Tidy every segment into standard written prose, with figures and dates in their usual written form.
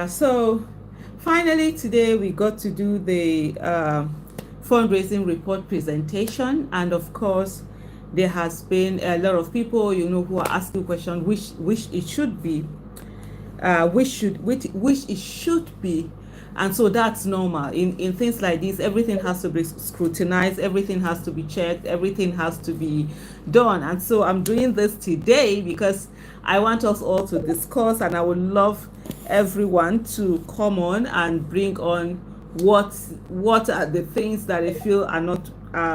So finally today we got to do the fundraising report presentation, and of course there has been a lot of people who are asking questions which it should be, which it should be. And so that's normal in things like this. Everything has to be scrutinized, everything has to be checked, everything has to be done. And so I'm doing this today because I want us all to discuss, and I would love everyone to come on and bring on what are the things that they feel are not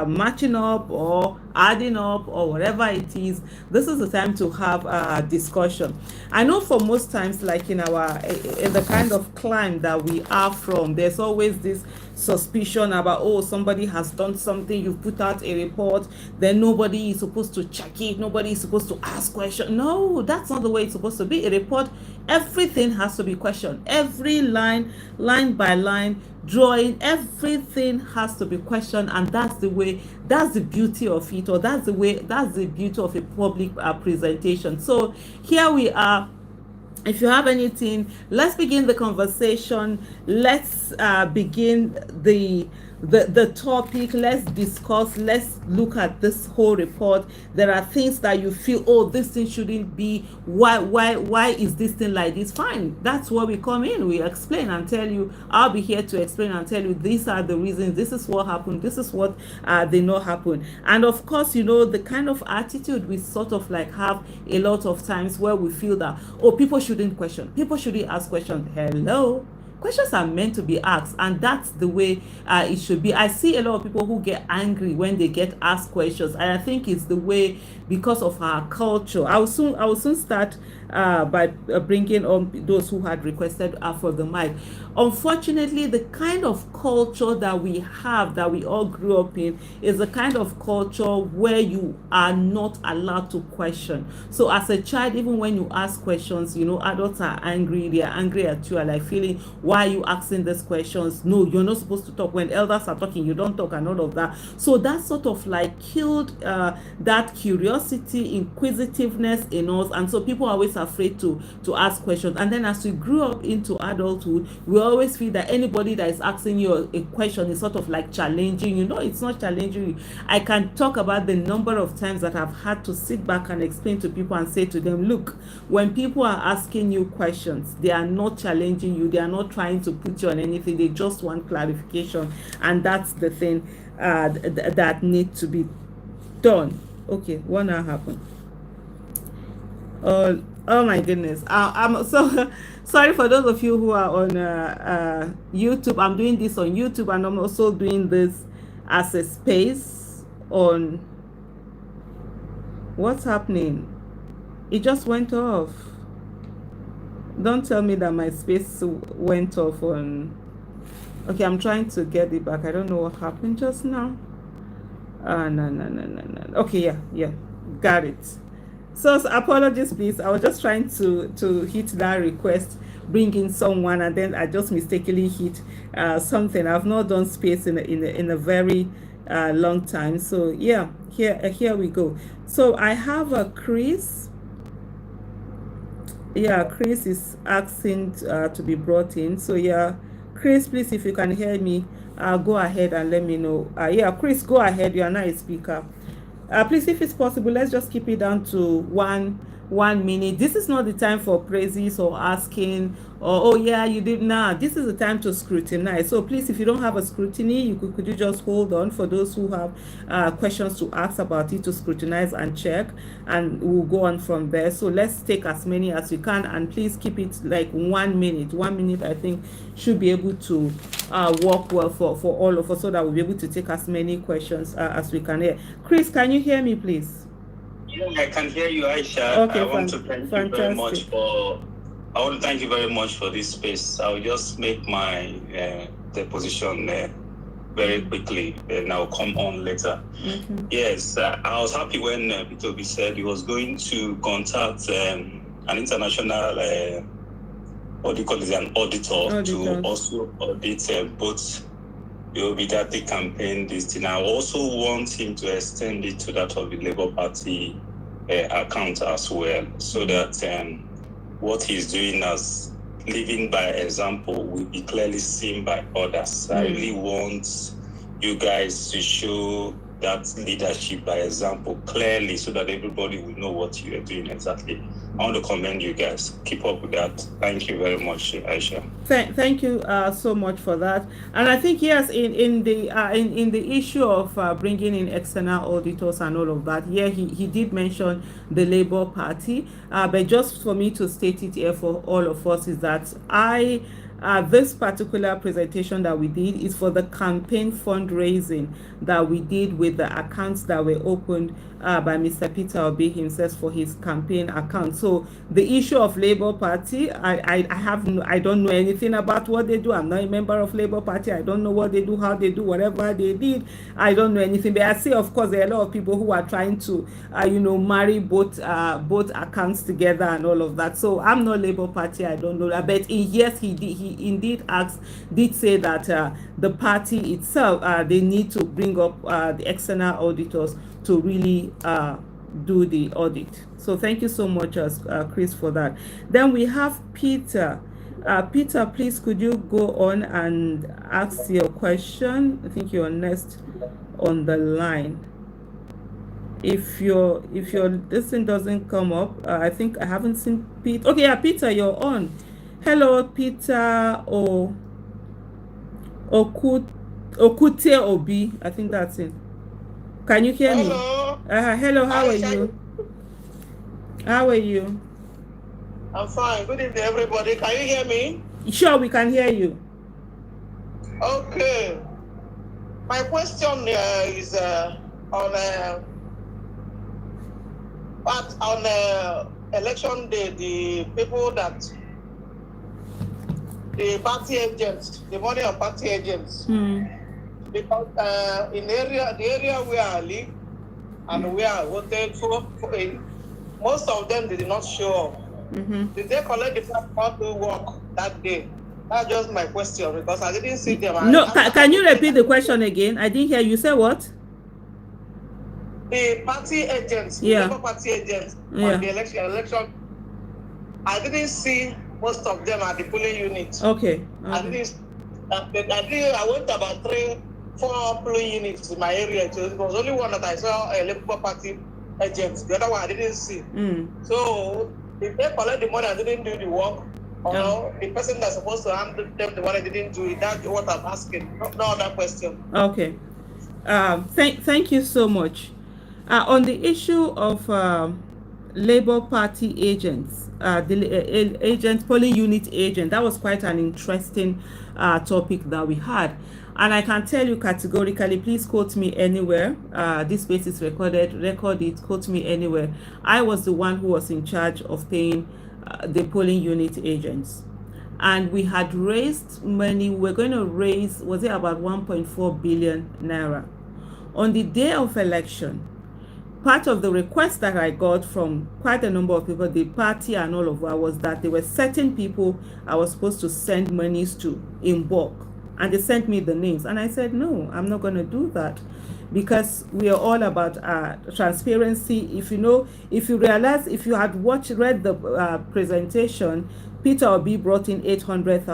matching up or adding up or whatever it is. This is the time to have a discussion. I know for most times, like in the kind of climb that we are from, there's always this suspicion about, oh, somebody has done something, you've put out a report, then nobody is supposed to check it, nobody is supposed to ask questions. No, that's not the way it's supposed to be. A report, everything has to be questioned. Every line by line, drawing, everything has to be questioned. And that's the way, that's the beauty of it, or that's the beauty of a public presentation. So here we are. If you have anything, let's begin the conversation. Let's begin the topic. Let's discuss. Let's look at this whole report. There are things that you feel, oh, this thing shouldn't be. Why is this thing like this? Fine, that's where we come in. We explain and tell you. I'll be here to explain and tell you these are the reasons. This is what happened. This is what did not happen. And of course, the kind of attitude we sort of like have a lot of times where we feel that, oh, people shouldn't question, people shouldn't ask questions. Hello, questions are meant to be asked, and that's the way it should be. I see a lot of people who get angry when they get asked questions, and I think it's the way because of our culture. I will soon start by bringing on those who had requested for the mic. Unfortunately, the kind of culture that we have, that we all grew up in, is the kind of culture where you are not allowed to question. So as a child, even when you ask questions, adults are angry. They are angry at you, are like feeling, why are you asking these questions? No, you're not supposed to talk. When elders are talking, you don't talk, and all of that. So that sort of like killed that curiosity, inquisitiveness in us. And so people are always afraid to ask questions. And then as we grew up into adulthood, we always feel that anybody that is asking you a question is sort of like challenging you. It's not challenging you. I can talk about the number of times that I've had to sit back and explain to people and say to them, look, when people are asking you questions, they are not challenging you, they are not trying to put you on anything, they just want clarification. And that's the thing that needs to be done. Okay, what now happened? Oh my goodness. I'm so sorry for those of you who are on YouTube. I'm doing this on YouTube, and I'm also doing this as a space on. What's happening? It just went off. Don't tell me that my space went off on. Okay, I'm trying to get it back. I don't know what happened just now. No. Okay, yeah, got it. So apologies, please. I was just trying to hit that request, bring in someone, and then I just mistakenly hit something. I've not done space in a very long time. So yeah, here we go. So I have a Chris. Yeah, Chris is asking to be brought in. So yeah, Chris, please, if you can hear me, go ahead and let me know. Yeah, Chris, go ahead. You are not a speaker. Please, if it's possible, let's just keep it down to one minute. This is not the time for praises or asking, or oh yeah, you did. Nah, this is the time to scrutinize. So please, if you don't have a scrutiny, could you just hold on for those who have questions to ask about it, to scrutinize and check, and we'll go on from there. So let's take as many as we can, and please keep it like 1 minute. 1 minute, I think, should be able to work well for all of us, so that we'll be able to take as many questions as we can hear. Chris, can you hear me, please? Yeah, I can hear you, Aisha. Okay, I want to thank you very much for. I want to thank you very much for this space. I'll just make my deposition very quickly, and I'll come on later. Mm-hmm. Yes, I was happy when Bitobi said he was going to contact an international, what do you call it, an auditor to also audit both the Obidate campaign. This thing. I also want him to extend it to that of the Labour Party account as well, so that what he's doing as living by example will be clearly seen by others. I really want you guys to show that leadership by example clearly so that everybody will know what you are doing exactly. I want to commend you guys. Keep up with that. Thank you very much, Aisha. Thank you so much for that. And I think yes, in the issue of bringing in external auditors and all of that, yeah, he did mention the Labour Party. But just for me to state it here for all of us is that this particular presentation that we did is for the campaign fundraising that we did with the accounts that were opened by Mr. Peter Obi himself for his campaign account. So the issue of Labour Party, I don't know anything about what they do. I'm not a member of Labour Party. I don't know what they do, how they do, whatever they did. I don't know anything. But I see, of course, there are a lot of people who are trying to, marry both accounts together and all of that. So I'm not Labour Party. I don't know that. But yes, he did say that the party itself, they need to bring up the external auditors to really do the audit. So thank you so much, Chris, for that. Then we have Peter. Peter, please, could you go on and ask your question? I think you're next on the line. If your this thing doesn't come up, I think I haven't seen Peter. Okay, yeah, Peter, you're on. Hello, Peter Okute Obi. I think that's it. Can you hear me? Hello, how are you? How are you? I'm fine. Good evening, everybody. Can you hear me? Sure, we can hear you. Okay. My question is on election day, the people that the party agents, the money of party agents. Because in the area where I live and where I voted for, most of them did not show up. Did they collect the passport to work that day? That's just my question because I didn't see them. No, can you repeat the question again? I didn't hear you. Say what? The party agents, the Labour Party agents on the election, I didn't see most of them at the polling unit. Okay. I went about 3-4 polling units in my area. So it was only one that I saw a Labour Party agent. The other one I didn't see. So if they collect the money and didn't do the work, or the person that's supposed to handle them the money didn't do it, that's what I'm asking. No other question. Okay. Thank you so much. On the issue of Labour Party agents, the polling unit agent, that was quite an interesting topic that we had. And I can tell you categorically, please quote me anywhere. This space is recorded. Record it, quote me anywhere. I was the one who was in charge of paying the polling unit agents. And we had raised money. We're going to raise, was it about 1.4 billion naira? On the day of election, part of the request that I got from quite a number of people, the party and all of that, was that there were certain people I was supposed to send monies to in bulk. And they sent me the names. And I said, no, I'm not going to do that. Because we are all about transparency. If you realize, if you had read the presentation, Peter Obi brought in 800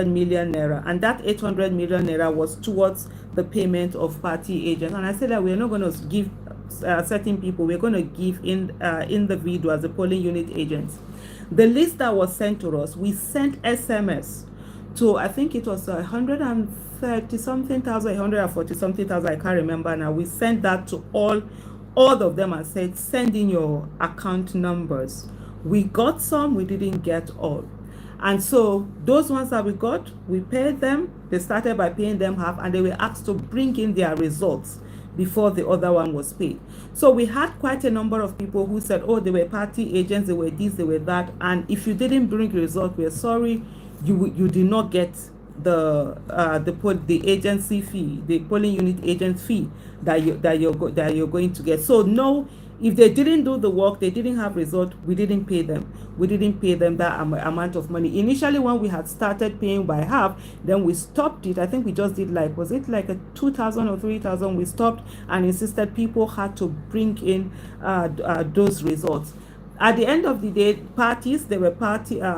million naira, and that 800 million naira was towards the payment of party agents. And I said that we're not going to give certain people, we're going to give individuals, the polling unit agents. The list that was sent to us, we sent SMS to, I think it was 130 something thousand, 140 something thousand, I can't remember now. We sent that to all of them and said, send in your account numbers. We got some, we didn't get all. And so those ones that we got, we paid them. They started by paying them half, and they were asked to bring in their results before the other one was paid. So we had quite a number of people who said, oh, they were party agents, they were this, they were that, and if you didn't bring results, we're sorry, you did not get the agency fee, the polling unit agent fee that you're going to get. So no, if they didn't do the work, they didn't have result, we didn't pay them. We didn't pay them that amount of money. Initially, when we had started paying by half, then we stopped it. I think we just did was it like a 2,000 or 3,000? We stopped and insisted people had to bring in those results. at the end of the day, parties, there were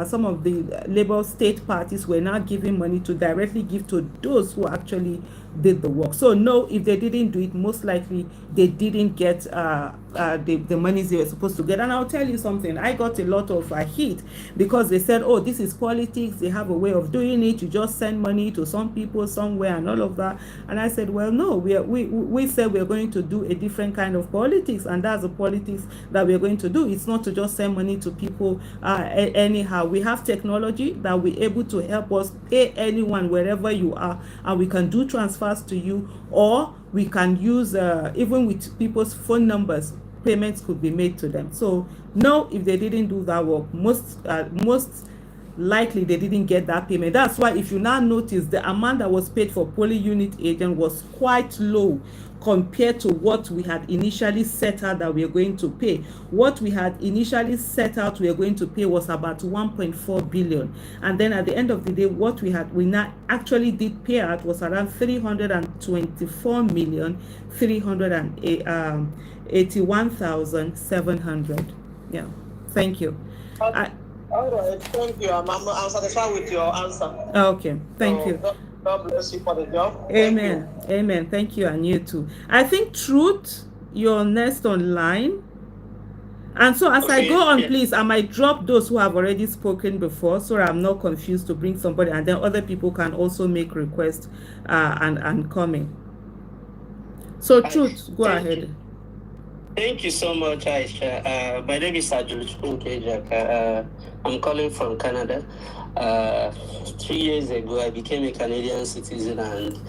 some of the Labour state parties were now giving money to directly give to those who actually did the work. So no, if they didn't do it, most likely they didn't get the monies they were supposed to get. And I'll tell you something, I got a lot of heat because they said, oh, this is politics, they have a way of doing it, you just send money to some people somewhere and all of that. And I said, well, no, we said we're going to do a different kind of politics, and that's the politics that we're going to do. It's not to just send money to people anyhow. We have technology that we're able to help us pay anyone wherever you are, and we can do transfers to you, or we can use even with people's phone numbers, payments could be made to them. So no, if they didn't do that work, most likely they didn't get that payment. That's why if you now notice, the amount that was paid for polling unit agent was quite low compared to what we had initially set out that we are going to pay. What we had initially set out we are going to pay was about 1.4 billion, and then at the end of the day, what we now actually did pay out was around 324,381,700. Yeah, thank you. All right, thank you. I'm satisfied with your answer. Okay, thank you. God bless you for the job. Amen. Amen. Thank you, and you too. I think Truth, you're next online. And so as I go on, please, I might drop those who have already spoken before, so I'm not confused to bring somebody, and then other people can also make requests and comment. So Truth, go ahead. Thank you so much, Aisha. My name is Ajul Chunkejak. I'm calling from Canada. 3 years ago, I became a Canadian citizen, and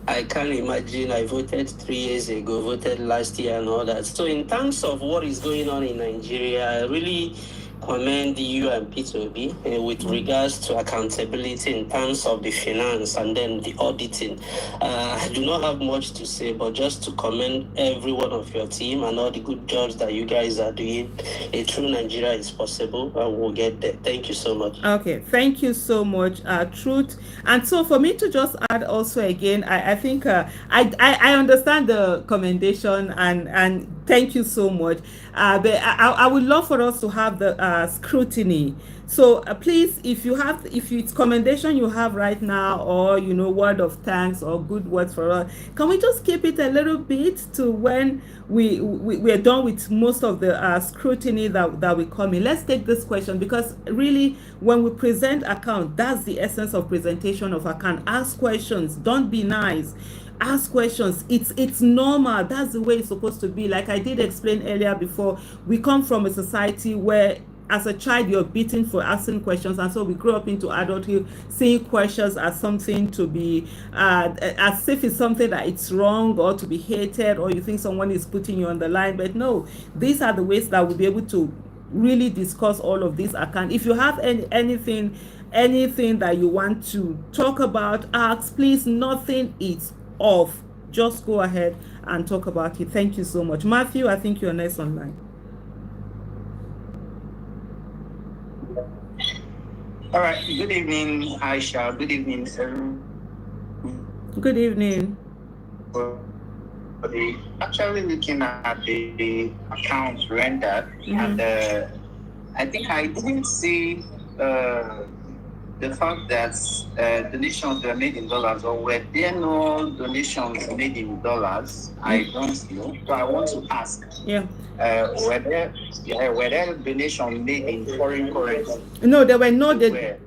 I can't imagine I voted 3 years ago, voted last year and all that. So in terms of what is going on in Nigeria, I really commend you and P2B with regards to accountability in terms of the finance and then the auditing. I do not have much to say, but just to commend every one of your team and all the good jobs that you guys are doing. A true Nigeria is possible, and we'll get there. Thank you so much. Okay, thank you so much, Truth. And so for me to just add also again, I think I understand the commendation, and thank you so much. But I would love for us to have the scrutiny. So please, if it's commendation you have right now, or word of thanks or good words for us, can we just keep it a little bit to when we're done with most of the scrutiny that we come in? Let's take this question, because really when we present account, that's the essence of presentation of account. Ask questions, don't be nice. Ask questions. It's normal. That's the way it's supposed to be. Like I did explain earlier before, we come from a society where as a child you're beaten for asking questions, and so we grow up into adulthood seeing questions as something to be as if it's something that it's wrong or to be hated, or you think someone is putting you on the line. But no, these are the ways that we'll be able to really discuss all of this account. If you have anything that you want to talk about, ask, please. Nothing is off. Just go ahead and talk about it. Thank you so much. Matthew, I think you're next online. All right. Good evening, Aisha. Good evening, everyone. Good evening. Actually looking at the accounts rendered, and I think I didn't see the fact that donations were made in dollars, or were there no donations made in dollars? I don't know. So I want to ask. Yeah. Were there donations made in foreign currency? No, there were no there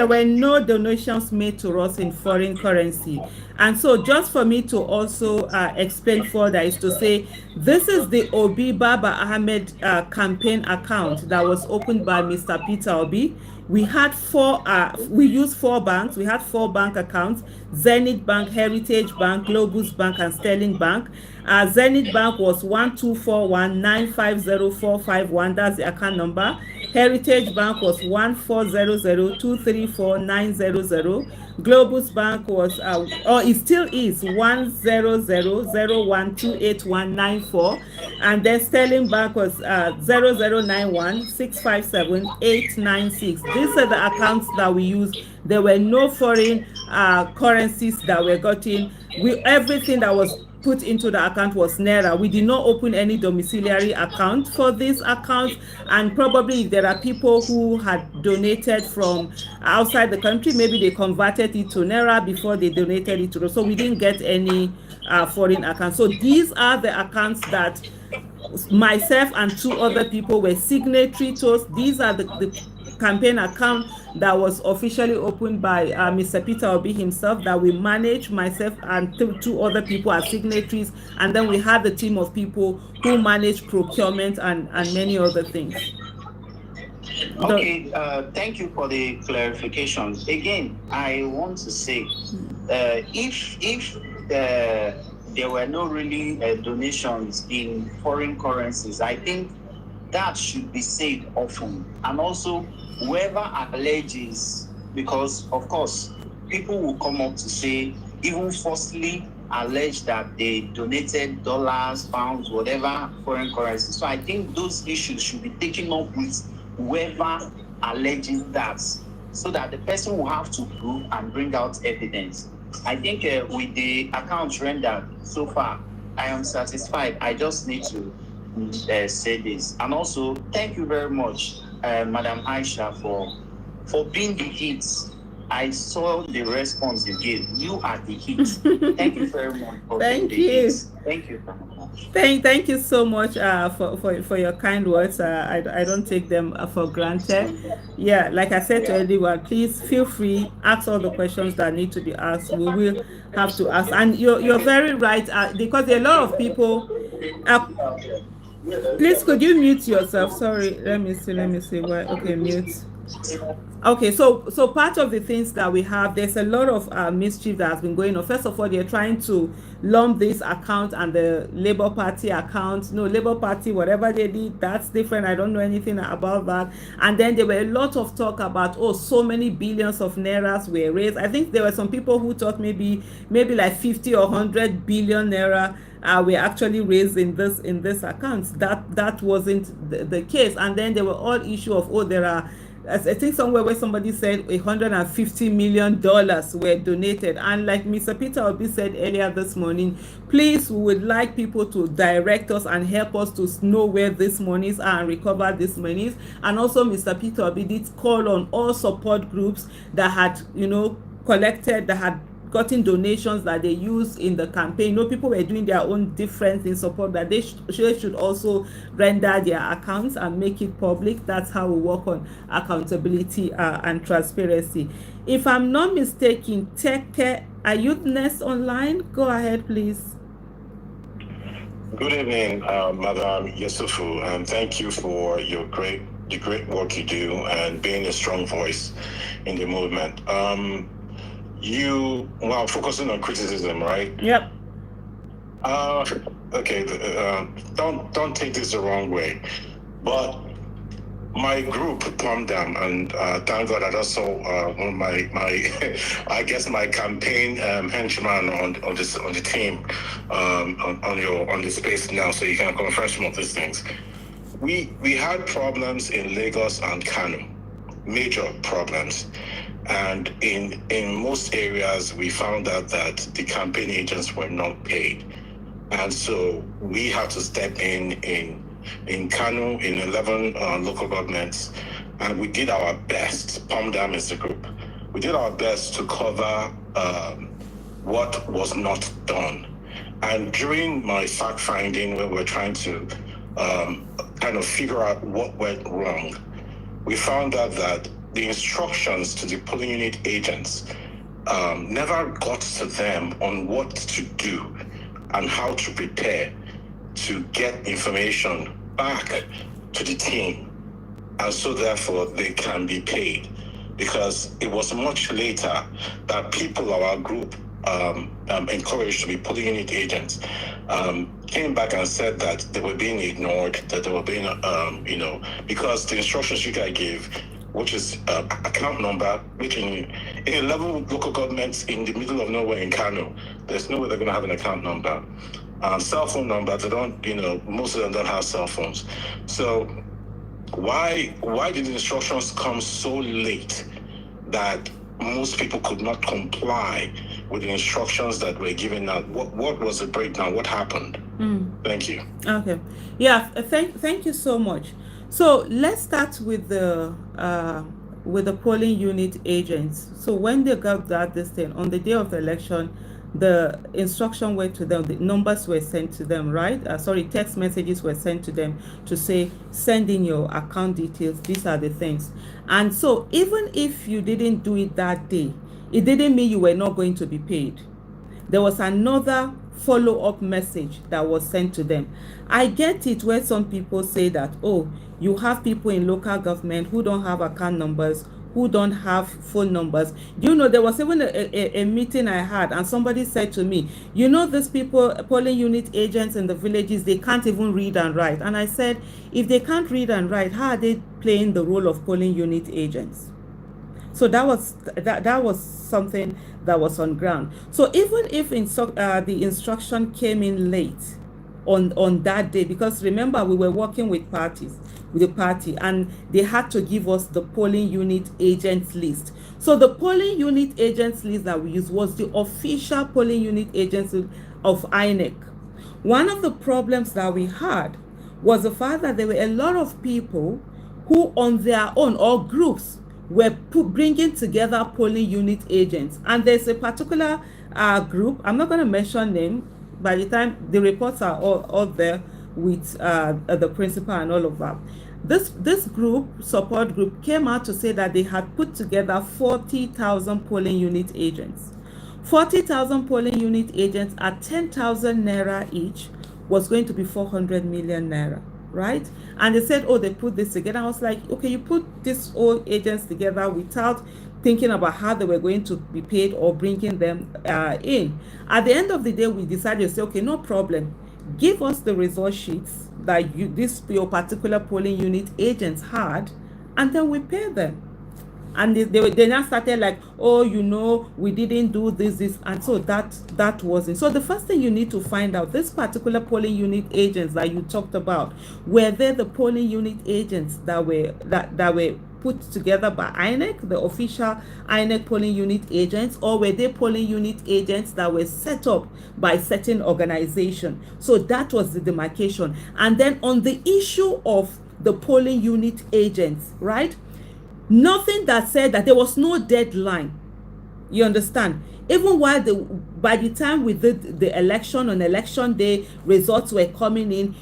were no donations made to us in foreign currency. And so just for me to also explain further is to say, this is the Obi Baba-Ahmed campaign account that was opened by Mr. Peter Obi. We had we used 4 banks. We had 4 bank accounts: Zenith Bank, Heritage Bank, Globus Bank, and Sterling Bank. Zenith Bank was 12419504451. That's the account number. Heritage Bank was 14002349000. Globus Bank was, or it still is, 10001289194. And then Sterling Bank was 0091657896. These are the accounts that we use. There were no foreign currencies that were gotten. Everything that was put into the account was Naira. We did not open any domiciliary account for this account, and probably if there are people who had donated from outside the country, maybe they converted it to Naira before they donated it to us. So we didn't get any foreign accounts. So these are the accounts that myself and two other people were signatory to. These are the campaign account that was officially opened by Mr. Peter Obi himself, that we manage, myself and two other people as signatories, and then we have the team of people who manage procurement and many other things. Okay, thank you for the clarification. Again, I want to say, if there were no really donations in foreign currencies, I think that should be said often. And also, whoever alleges, because of course, people will come up to say, even falsely allege that they donated dollars, pounds, whatever foreign currency. So I think those issues should be taken up with whoever alleges that, so that the person will have to prove and bring out evidence. I think with the accounts rendered so far, I am satisfied. I just need to say this. And also, thank you very much, Madam Aisha, for being the hit. I saw the response you gave. You are the hit. Thank you very much for being the hit. Thank you very much. Thank you so much for your kind words. I don't take them for granted. Yeah, like I said to everyone, please feel free, ask all the questions that need to be asked. We will have to ask. And you're very right, because there are a lot of people. Please, could you mute yourself? Sorry, let me see. Why? Okay, mute. Okay, so part of the things that we have, there's a lot of mischief that has been going on. First of all, they're trying to lump this account and the Labour Party account. No, Labour Party, whatever they did, that's different. I don't know anything about that. And then there were a lot of talk about, so many billions of nairas were raised. I think there were some people who thought maybe like 50 or 100 billion naira were actually raised in this account. That wasn't the case. And then there were all issue of, there are, I think somewhere where somebody said $150 million were donated. And like Mr. Peter Obi said earlier this morning, please, we would like people to direct us and help us to know where these monies are and recover these monies. And also Mr. Peter Obi did call on all support groups that had, collected, that had gotten donations that they used in the campaign. People were doing their own different in support, that they should also render their accounts and make it public. That's how we work on accountability and transparency. If I'm not mistaken, Teke, are you next online? Go ahead, please. Good evening, Madam Yusufu, and thank you for the great work you do and being a strong voice in the movement. You focusing on criticism, right? Yep. Okay. Don't take this the wrong way, but my group plumbed them, and thank God I just saw one of my I guess my campaign henchman on the team on the space now, so you can confirm some of these things. We had problems in Lagos and Kano, major problems. And in most areas, we found out that the campaign agents were not paid. And so we had to step in Kano, in 11 local governments, and we did our best. Pomdam is the group. We did our best to cover what was not done. And during my fact finding, when we were trying to kind of figure out what went wrong, we found out that the instructions to the polling unit agents never got to them on what to do and how to prepare to get information back to the team, and so therefore they can be paid. Because it was much later that people of our group, encouraged to be polling unit agents, came back and said that they were being ignored, that they were being, because the instructions you guys gave, which is account number, which in 11 local governments in the middle of nowhere in Kano, there's no way they're going to have an account number. Cell phone number, they don't, most of them don't have cell phones. So why did the instructions come so late that most people could not comply with the instructions that were given out. What was the breakdown? What happened? Thank you. Okay. Yeah. Thank you so much. So let's start with the polling unit agents. So when they got this thing on the day of the election, the instruction went to them. The numbers were sent to them, right? Text messages were sent to them to say, send in your account details. These are the things. And so even if you didn't do it that day, it didn't mean you were not going to be paid. There was another follow-up message that was sent to them. I get it where some people say that, oh, you have people in local government who don't have account numbers, who don't have phone numbers. You know, there was even a meeting I had, and somebody said to me, you know, these people, polling unit agents in the villages, they can't even read and write. And I said, if they can't read and write, how are they playing the role of polling unit agents? So that was something that was on ground. So even if the instruction came in late on that day, because remember we were working with the party, and they had to give us the polling unit agents list. So the polling unit agents list that we used was the official polling unit agents of INEC. One of the problems that we had was the fact that there were a lot of people who on their own, or groups, were bringing together polling unit agents. And there's a particular group, I'm not going to mention name, by the time the reports are all there with the principal and all of that. This support group came out to say that they had put together 40,000 polling unit agents. 40,000 polling unit agents at 10,000 naira each was going to be 400 million naira. Right? And they said, oh, they put this together. I was like, okay, you put these all agents together without thinking about how they were going to be paid or bringing them in. At the end of the day, we decided to say, okay, no problem. Give us the result sheets that your particular polling unit agents had, and then we pay them. And they now started like, oh, you know, we didn't do this, and so that wasn't. So the first thing you need to find out, this particular polling unit agents that you talked about, were they the polling unit agents that were put together by INEC, the official INEC polling unit agents, or were they polling unit agents that were set up by certain organization? So that was the demarcation. And then on the issue of the polling unit agents, right? Nothing that said that there was no deadline. You understand? Even while by the time we did the election, on election day, results were coming in,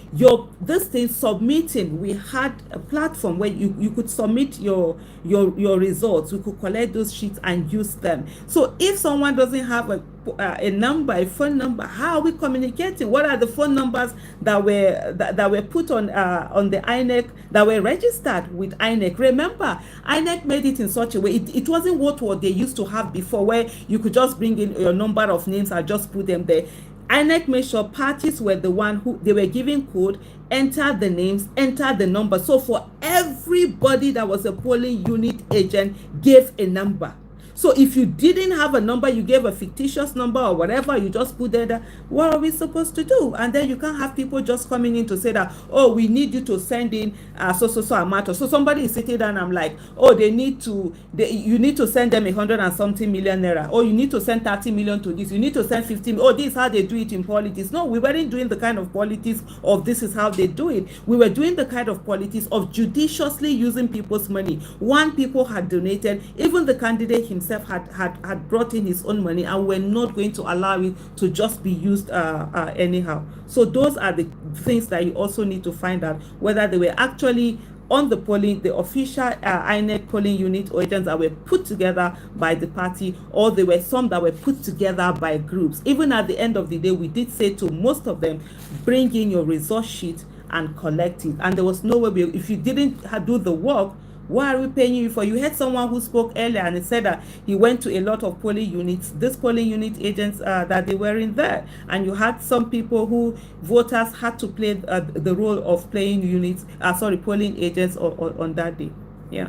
this thing submitting, we had a platform where you could submit your results. We could collect those sheets and use them. So if someone doesn't have a number, a phone number, how are we communicating? What are the phone numbers that were put on the INEC, that were registered with INEC? Remember, INEC made it in such a way, it wasn't what they used to have before, where you could just bring in your number of names and just put them there. INEC made sure parties were the one who they were giving code, enter the names, enter the number. So for everybody that was a polling unit agent, gave a number. So if you didn't have a number, you gave a fictitious number or whatever, you just put there, what are we supposed to do? And then you can't have people just coming in to say that, oh, we need you to send in so amount. So somebody is sitting down and I'm like, oh, you need to send them 100 and something million naira. Oh, you need to send 30 million to this. You need to send 15. Oh, this is how they do it in politics. No, we weren't doing the kind of politics of this is how they do it. We were doing the kind of politics of judiciously using people's money. One, people had donated, even the candidate himself had brought in his own money, and we're not going to allow it to just be used anyhow. So those are the things that you also need to find out, whether they were actually on the official INEC polling unit agents that were put together by the party, or there were some that were put together by groups. Even at the end of the day, we did say to most of them, bring in your resource sheet and collect it. And there was no way, if you didn't do the work, why are we paying you for? You had someone who spoke earlier and he said that he went to a lot of polling units, this polling unit agents that they were in there, and you had some people who voters had to play the role of polling agents on that day. Yeah.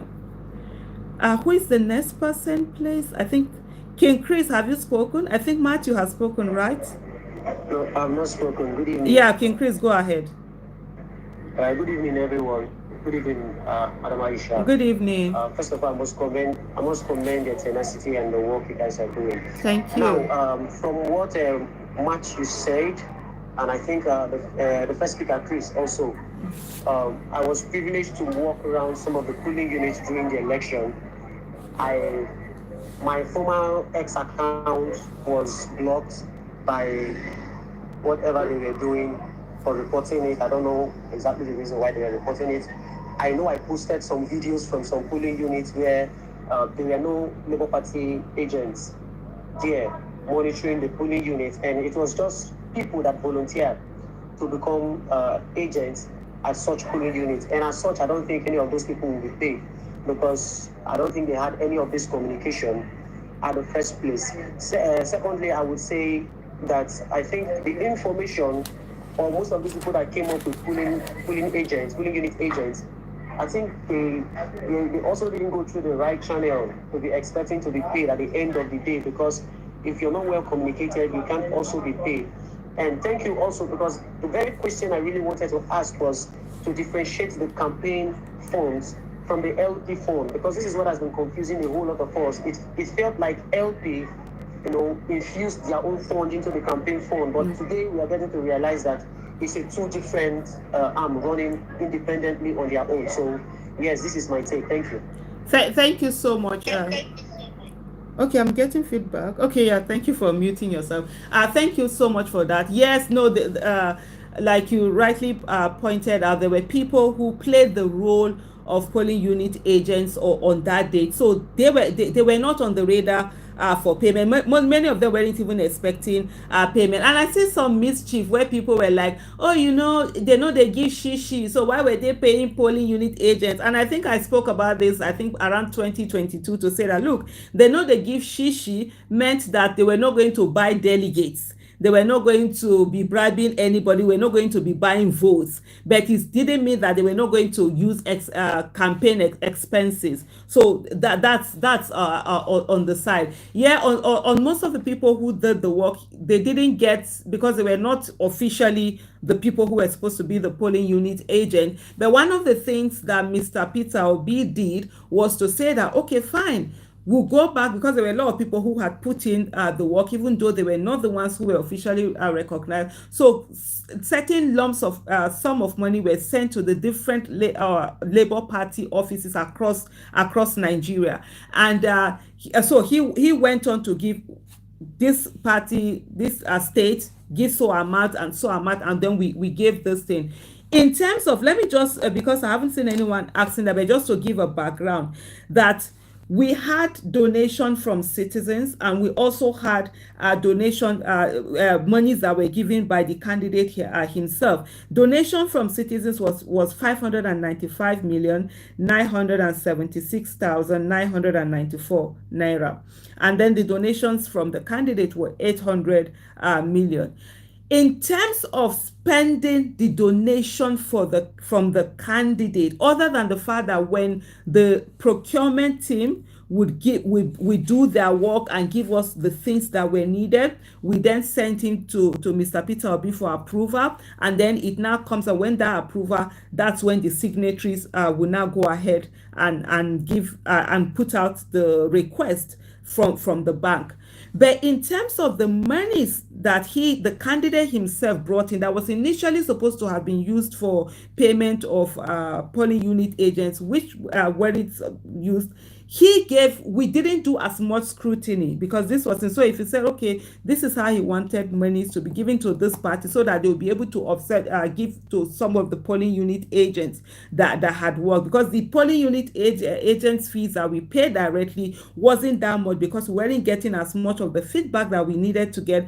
Who is the next person, please? I think King Chris, have you spoken? I think Matthew has spoken, right? No, I've not spoken. Good evening. Yeah, King Chris, go ahead. Good evening, everyone. Good evening, Madam Aisha. Good evening. First of all, I must commend the tenacity and the work you guys are doing. Thank you. Now, from what much you said, and I think the first speaker, Chris, also, I was privileged to walk around some of the polling units during the election. My former ex account was blocked by whatever they were doing for reporting it. I don't know exactly the reason why they were reporting it. I know I posted some videos from some polling units where there were no Labour Party agents there monitoring the polling units, and it was just people that volunteered to become agents at such polling units. And as such, I don't think any of those people will be paid, because I don't think they had any of this communication at the first place. Secondly, I would say that I think the information, or most of these people that came up with polling unit agents, I think they also didn't go through the right channel to be expecting to be paid at the end of the day, because if you're not well communicated, you can't also be paid. And thank you also, because the very question I really wanted to ask was to differentiate the campaign funds from the LP fund, because this is what has been confusing a whole lot of us. It felt like LP, infused their own fund into the campaign fund, but today we are getting to realize that it's a two different arm running independently on their own. So yes, this is my take. Thank you. Thank you so much. Okay, I'm getting feedback. Okay, yeah, thank you for muting yourself. Thank you so much for that. Yes, no, like you rightly pointed out, there were people who played the role of polling unit agents on that date. So they were not on the radar for payment. Many of them weren't even expecting payment. And I see some mischief where people were like, oh, they know they give shishi, so why were they paying polling unit agents? And I think I spoke about this, I think around 2022, to say that, look, they know they give shishi meant that they were not going to buy delegates. They were not going to be bribing anybody. We're not going to be buying votes. But it didn't mean that they were not going to use campaign expenses. So that's on the side. Yeah, on most of the people who did the work, they didn't get, because they were not officially the people who were supposed to be the polling unit agent. But one of the things that Mr. Peter Obi did was to say that, okay, fine, we'll go back, because there were a lot of people who had put in the work, even though they were not the ones who were officially recognized. So certain lumps of sum of money were sent to the different Labour Party offices across Nigeria. And so he went on to give this party, this state, give so amount and so amount, and then we gave this thing. In terms of, let me just, because I haven't seen anyone asking that, but just to give a background, that we had donation from citizens, and we also had donation monies that were given by the candidate himself. Donation from citizens was 595,976,994 naira, and then the donations from the candidate were 800 million. In terms of spending the donation from the candidate, other than the fact that when the procurement team would do their work and give us the things that were needed, we then sent him to Mr. Peter Obi for approval, and then it now comes, and when that approval, that's when the signatories will now go ahead and give and put out the request from the bank. But in terms of the monies that the candidate himself brought in, that was initially supposed to have been used for payment of polling unit agents, which weren't used, we didn't do as much scrutiny, because this wasn't. So if you said, okay, this is how he wanted monies to be given to this party so that they'll be able to offset, give to some of the polling unit agents that had worked, because the polling unit agents fees that we paid directly wasn't that much, because we weren't getting as much of the feedback that we needed to get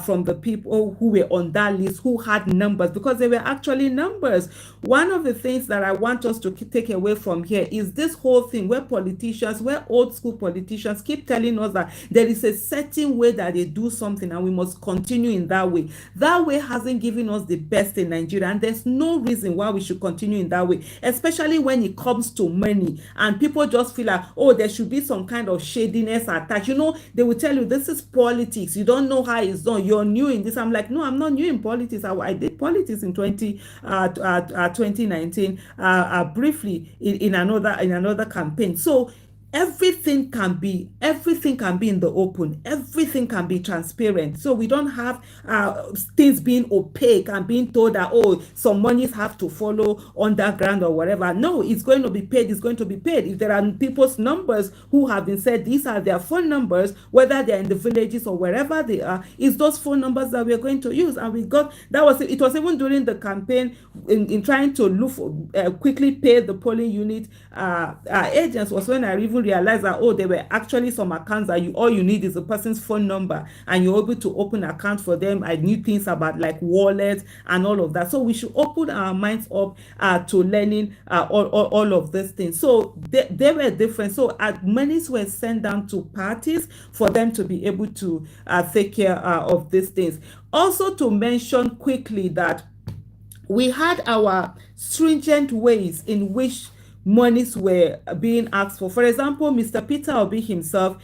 from the people who were on that list, who had numbers, because they were actually numbers. One of the things that I want us to take away from here is this whole thing where politicians politicians, where old school politicians keep telling us that there is a certain way that they do something and we must continue in that way. That way hasn't given us the best in Nigeria, and there's no reason why we should continue in that way, especially when it comes to money and people just feel like, oh, there should be some kind of shadiness attached. You know, they will tell you this is politics, you don't know how it's done, you're new in this. I'm like, no, I'm not new in politics. I did politics in 2019 briefly in another campaign. So everything can be in the open, everything can be transparent, so we don't have things being opaque and being told that, oh, some monies have to follow underground or whatever. No, it's going to be paid. If there are people's numbers who have been said these are their phone numbers, whether they're in the villages or wherever they are, it's those phone numbers that we're going to use. And we got that. It was even during the campaign in trying to look quickly pay the polling unit agents, was when I even realized that, oh, there were actually some accounts that all you need is a person's phone number and you're able to open an account for them. I knew things about like wallets and all of that. So we should open our minds up to learning all of these things. So they were different. So monies were sent down to parties for them to be able to take care of these things. Also, to mention quickly that we had our stringent ways in which monies were being asked for. For example, Mr. Peter Obi himself,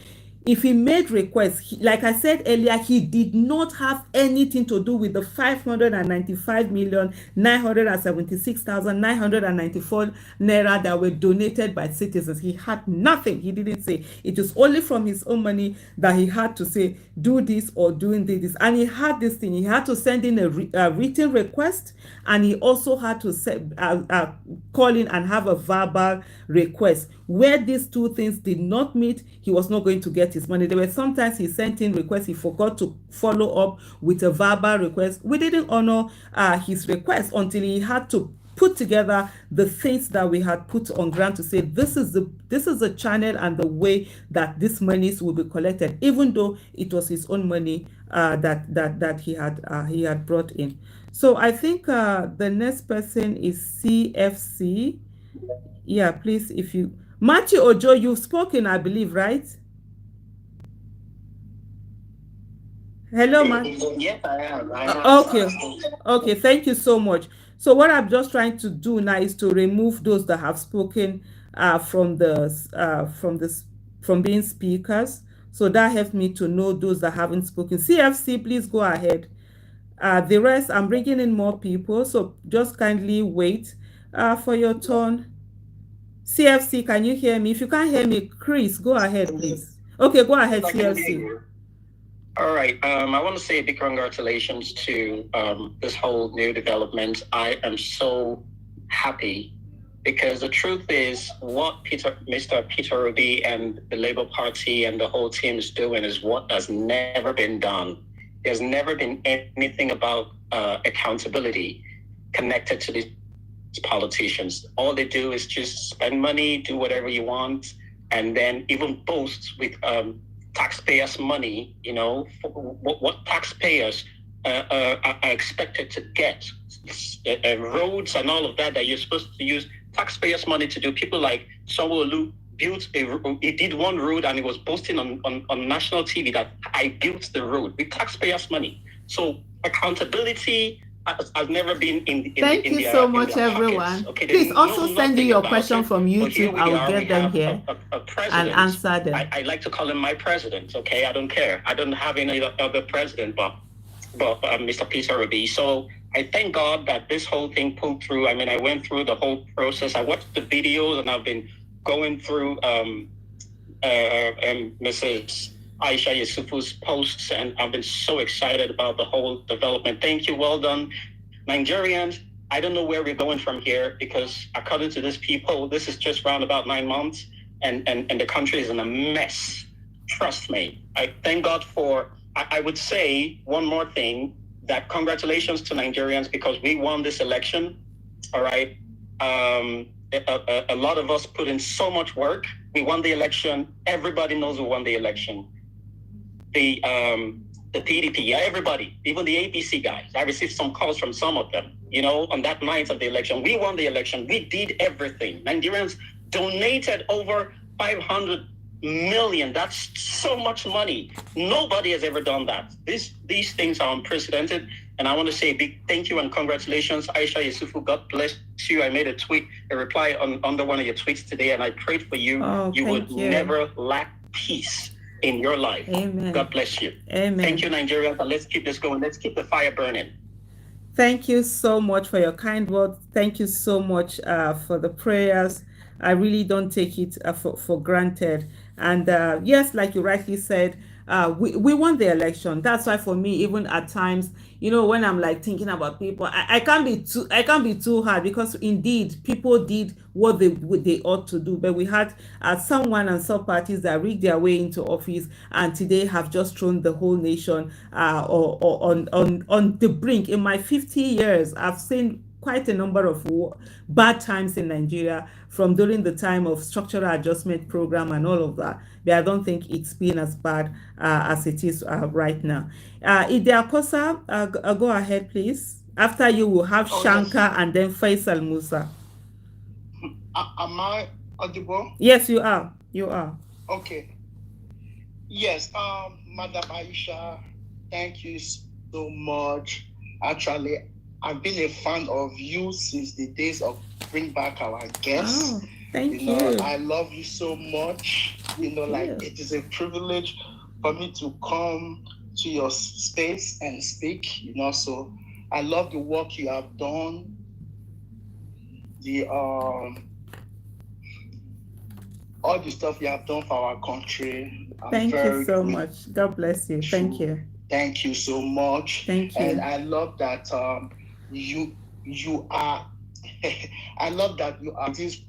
if he made requests, like I said earlier, he did not have anything to do with the 595,976,994 naira that were donated by citizens. He had nothing. He didn't say. It was only from his own money that he had to say, do this or doing this. And he had this thing. He had to send in a written request, and he also had to call in and have a verbal request. Where these two things did not meet, he was not going to get his money. There were sometimes he sent in requests, he forgot to follow up with a verbal request. We didn't honor his request until he had to put together the things that we had put on ground to say this is the channel and the way that these monies will be collected, even though it was his own money that he had brought in. So I think the next person is CFC. Yeah, please, if you Matthew Ojo, you've spoken, I believe, right? Hello, Matthew. Yes, I am. Okay, thank you so much. So what I'm just trying to do now is to remove those that have spoken from being speakers. So that helps me to know those that haven't spoken. CFC, please go ahead. The rest, I'm bringing in more people, so just kindly wait for your turn. CFC, can you hear me? If you can't hear me, Chris, go ahead, please. Okay, go ahead, CFC. All right. I want to say a big congratulations to this whole new development. I am so happy because the truth is what Mr. Peter Obi and the Labour Party and the whole team is doing is what has never been done. There's never been anything about accountability connected to these politicians. All they do is just spend money, do whatever you want, and then even boast with taxpayers' money. You know, what taxpayers are expected to get, roads and all of that you're supposed to use taxpayers' money to do. People like Sanwo-Olu he did one road and he was boasting on national TV that I built the road with taxpayers' money. So accountability has never been in Thank you so much, everyone. Okay, please also send in your question from YouTube. I will get them here and answer them. I like to call him my president. Okay, I don't care. I don't have any other president, but Mr. Peter Obi. So I thank God that this whole thing pulled through. I mean, I went through the whole process. I watched the videos and I've been going through Mrs. Aisha Yusufu's posts, and I've been so excited about the whole development. Thank you. Well done. Nigerians, I don't know where we're going from here because according to these people, this is just around about 9 months and the country is in a mess. Trust me. I thank God for, I would say one more thing, that congratulations to Nigerians because we won this election. All right. A lot of us put in so much work. We won the election. Everybody knows we won the election. The PDP, everybody, even the APC guys. I received some calls from some of them, you know, on that night of the election. We won the election. We did everything. Nigerians donated over 500 million. That's so much money. Nobody has ever done that. These things are unprecedented. And I want to say a big thank you and congratulations, Aisha Yusufu. God bless you. I made a reply under one of your tweets today, and I prayed for you. You would never lack peace in your life. Amen. God bless you. Amen. Thank you, Nigeria. But let's keep this going. Let's keep the fire burning. Thank you so much for your kind words. Thank you so much for the prayers. I really don't take it for granted. And yes, like you rightly said, we won the election. That's why for me, even at times, when I'm like thinking about people, I can't be too hard, because indeed people did what they ought to do. But we had someone and some parties that rigged their way into office, and today have just thrown the whole nation on the brink. In my 50 years, I've seen quite a number of bad times in Nigeria, from during the time of structural adjustment program and all of that. But I don't think it's been as bad as it is right now. Ide Akosa, go ahead, please. After you, will have Shankar, yes, and then Faisal Musa. Am I audible? Yes, you are. You are. Okay. Yes, Madam Aisha, thank you so much. Actually, I've been a fan of you since the days of Bring Back Our Guests. Oh, thank you. I love you so much. It is a privilege for me to come to your space and speak. So I love the work you have done. All the stuff you have done for our country. Thank you so much. God bless you. Thank you. Thank you so much. Thank you. And I love that you are. I love that you are this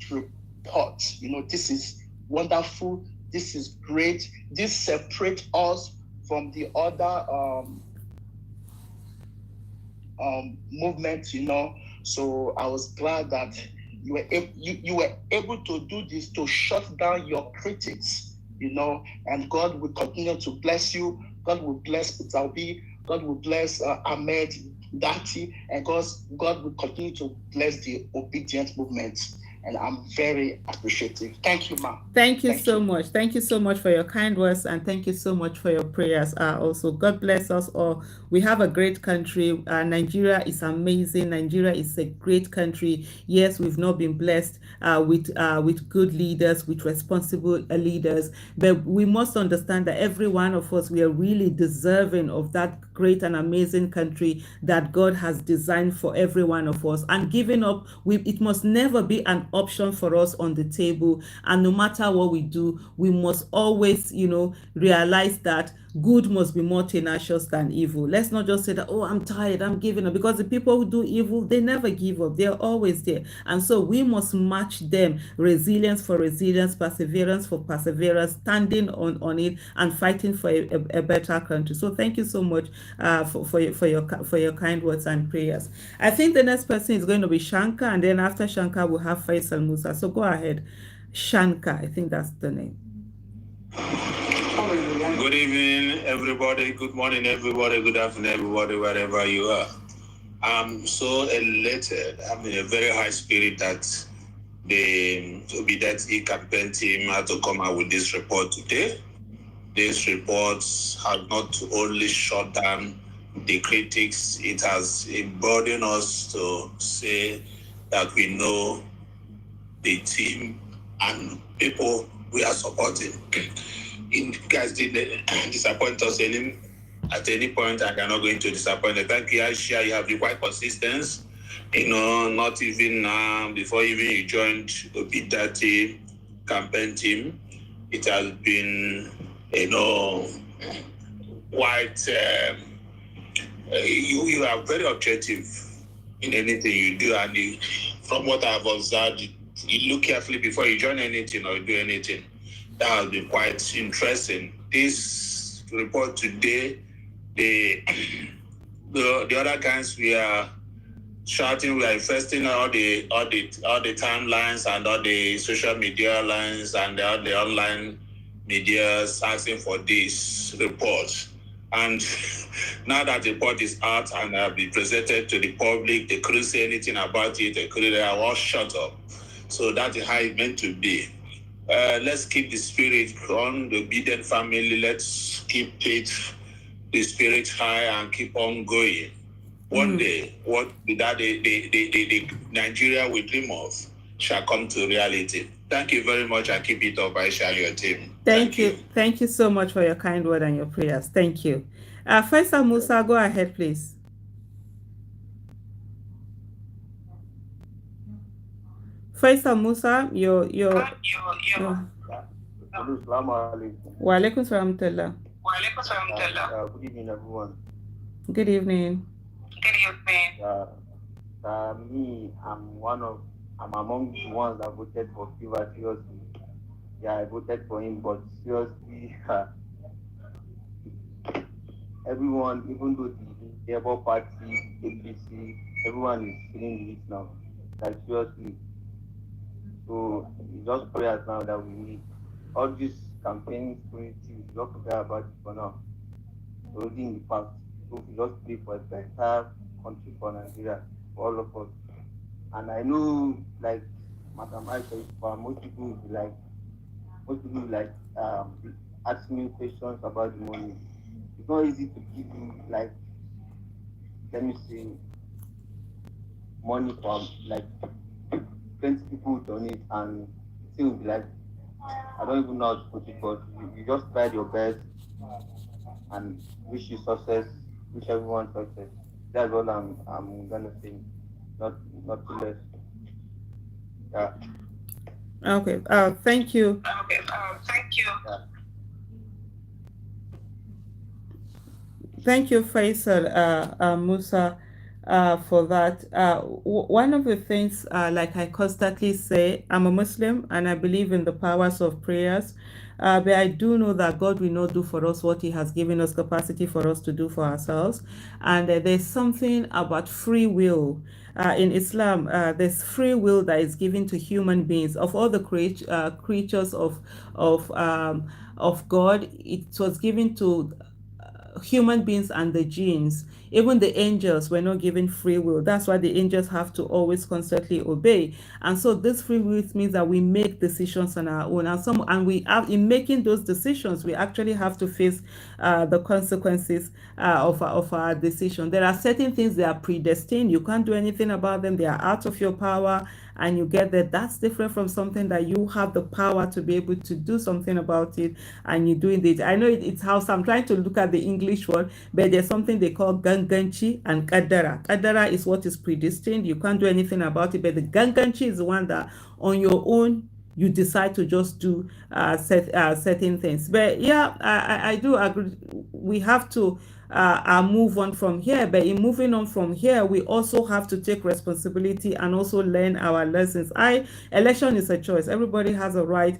report. This is wonderful. This is great. This separates us from the other movement. So I was glad that you were able to do this, to shut down your critics, and God will continue to bless you. God will bless Peter. God will bless Ahmed, Dati, and God will continue to bless the obedient movement. And I'm very appreciative. Thank you, ma'am. Thank you so much. Thank you so much for your kind words, and thank you so much for your prayers. Also, God bless us all. We have a great country. Nigeria is amazing. Nigeria is a great country. Yes, we've not been blessed with good leaders, with responsible leaders, but we must understand that every one of us, we are really deserving of that great and amazing country that God has designed for every one of us. And giving up, it must never be an option for us on the table. And no matter what we do, we must always, realize that good must be more tenacious than evil. Let's not just say that, oh, I'm tired, I'm giving up, because the people who do evil, they never give up. They're always there. And so we must match them. Resilience for resilience, perseverance for perseverance, standing on it and fighting for a better country. So thank you so much for your kind words and prayers. I think the next person is going to be Shankar, and then after Shankar we'll have Faisal Musa. So go ahead, Shankar. I think that's the name. Good evening, everybody. Good morning, everybody. Good afternoon, everybody, wherever you are. I'm so elated. I'm in a very high spirit that the Obedient campaign team had to come out with this report today. This report has not only shut down the critics, it has emboldened us to say that we know the team and people we are supporting. You guys didn't disappoint us at any point, and they're not going to disappoint. Thank you, Aisha. You have been quite consistent. Not even before even you joined the Obedient campaign team, it has been, quite. You are very objective in anything you do, and from what I've observed, you look carefully before you join anything or do anything. That has been quite interesting. This report today, the other guys, we are shouting, we are investing all the timelines and all the social media lines and all the online medias asking for this report. And now that the report is out and have been presented to the public, they couldn't say anything about it. They all shut up. So that is how it's meant to be. Let's keep the spirit on the Biden family. Let's keep it, the spirit high, and keep on going. One day, what that the Nigeria we dream of shall come to reality. Thank you very much, and keep it up, Aisha, your team. Thank you. Thank you so much for your kind word and your prayers. Thank you. Faisal Musa, go ahead, please. Faisal Musa, Wa alaikum salam. Good evening, everyone. Good evening. Me, I'm among the ones that voted for Kiva, seriously. Yeah, I voted for him, but seriously, everyone, even though the Labour Party, APC, everyone is feeling the heat now. Like, seriously. So, it's just prayers now that we need. All this campaign security, we don't forget about it for now. Already in the past. So, we just pray for the entire country, for Nigeria, for all of us. And I know, like, Madam Aisha, most people will be like, asking me questions about the money. It's not easy to give you, like, let me say, money from, like, 20 people donate, and it will be like, I don't even know how to put it, but you just try your best and wish you success, wish everyone success. That's all I'm gonna say. Not less. Yeah. Okay. Thank you. Yeah. Thank you, Faisal Musa, for that. One of the things, like I constantly say, I'm a Muslim and I believe in the powers of prayers. But I do know that God will not do for us what He has given us capacity for us to do for ourselves. And there's something about free will. In Islam, there's free will that is given to human beings. Of all the creatures of God, it was given to human beings and the genes. Even the angels were not given free will. That's why the angels have to always constantly obey. And so this free will means that we make decisions on our own. And we have, in making those decisions, we actually have to face the consequences of our decision. There are certain things that are predestined. You can't do anything about them. They are out of your power. And you get that that's different from something that you have the power to be able to do something about it, and you're doing it. I know it's how I'm trying to look at the English word, but there's something they call ganganchi and kadara. Kadara is what is predestined. You can't do anything about it, but the ganganchi is the one that on your own you decide to just do certain things. But yeah, I do agree. We have to move on from here. But in moving on from here, we also have to take responsibility and also learn our lessons. Election is a choice. Everybody has a right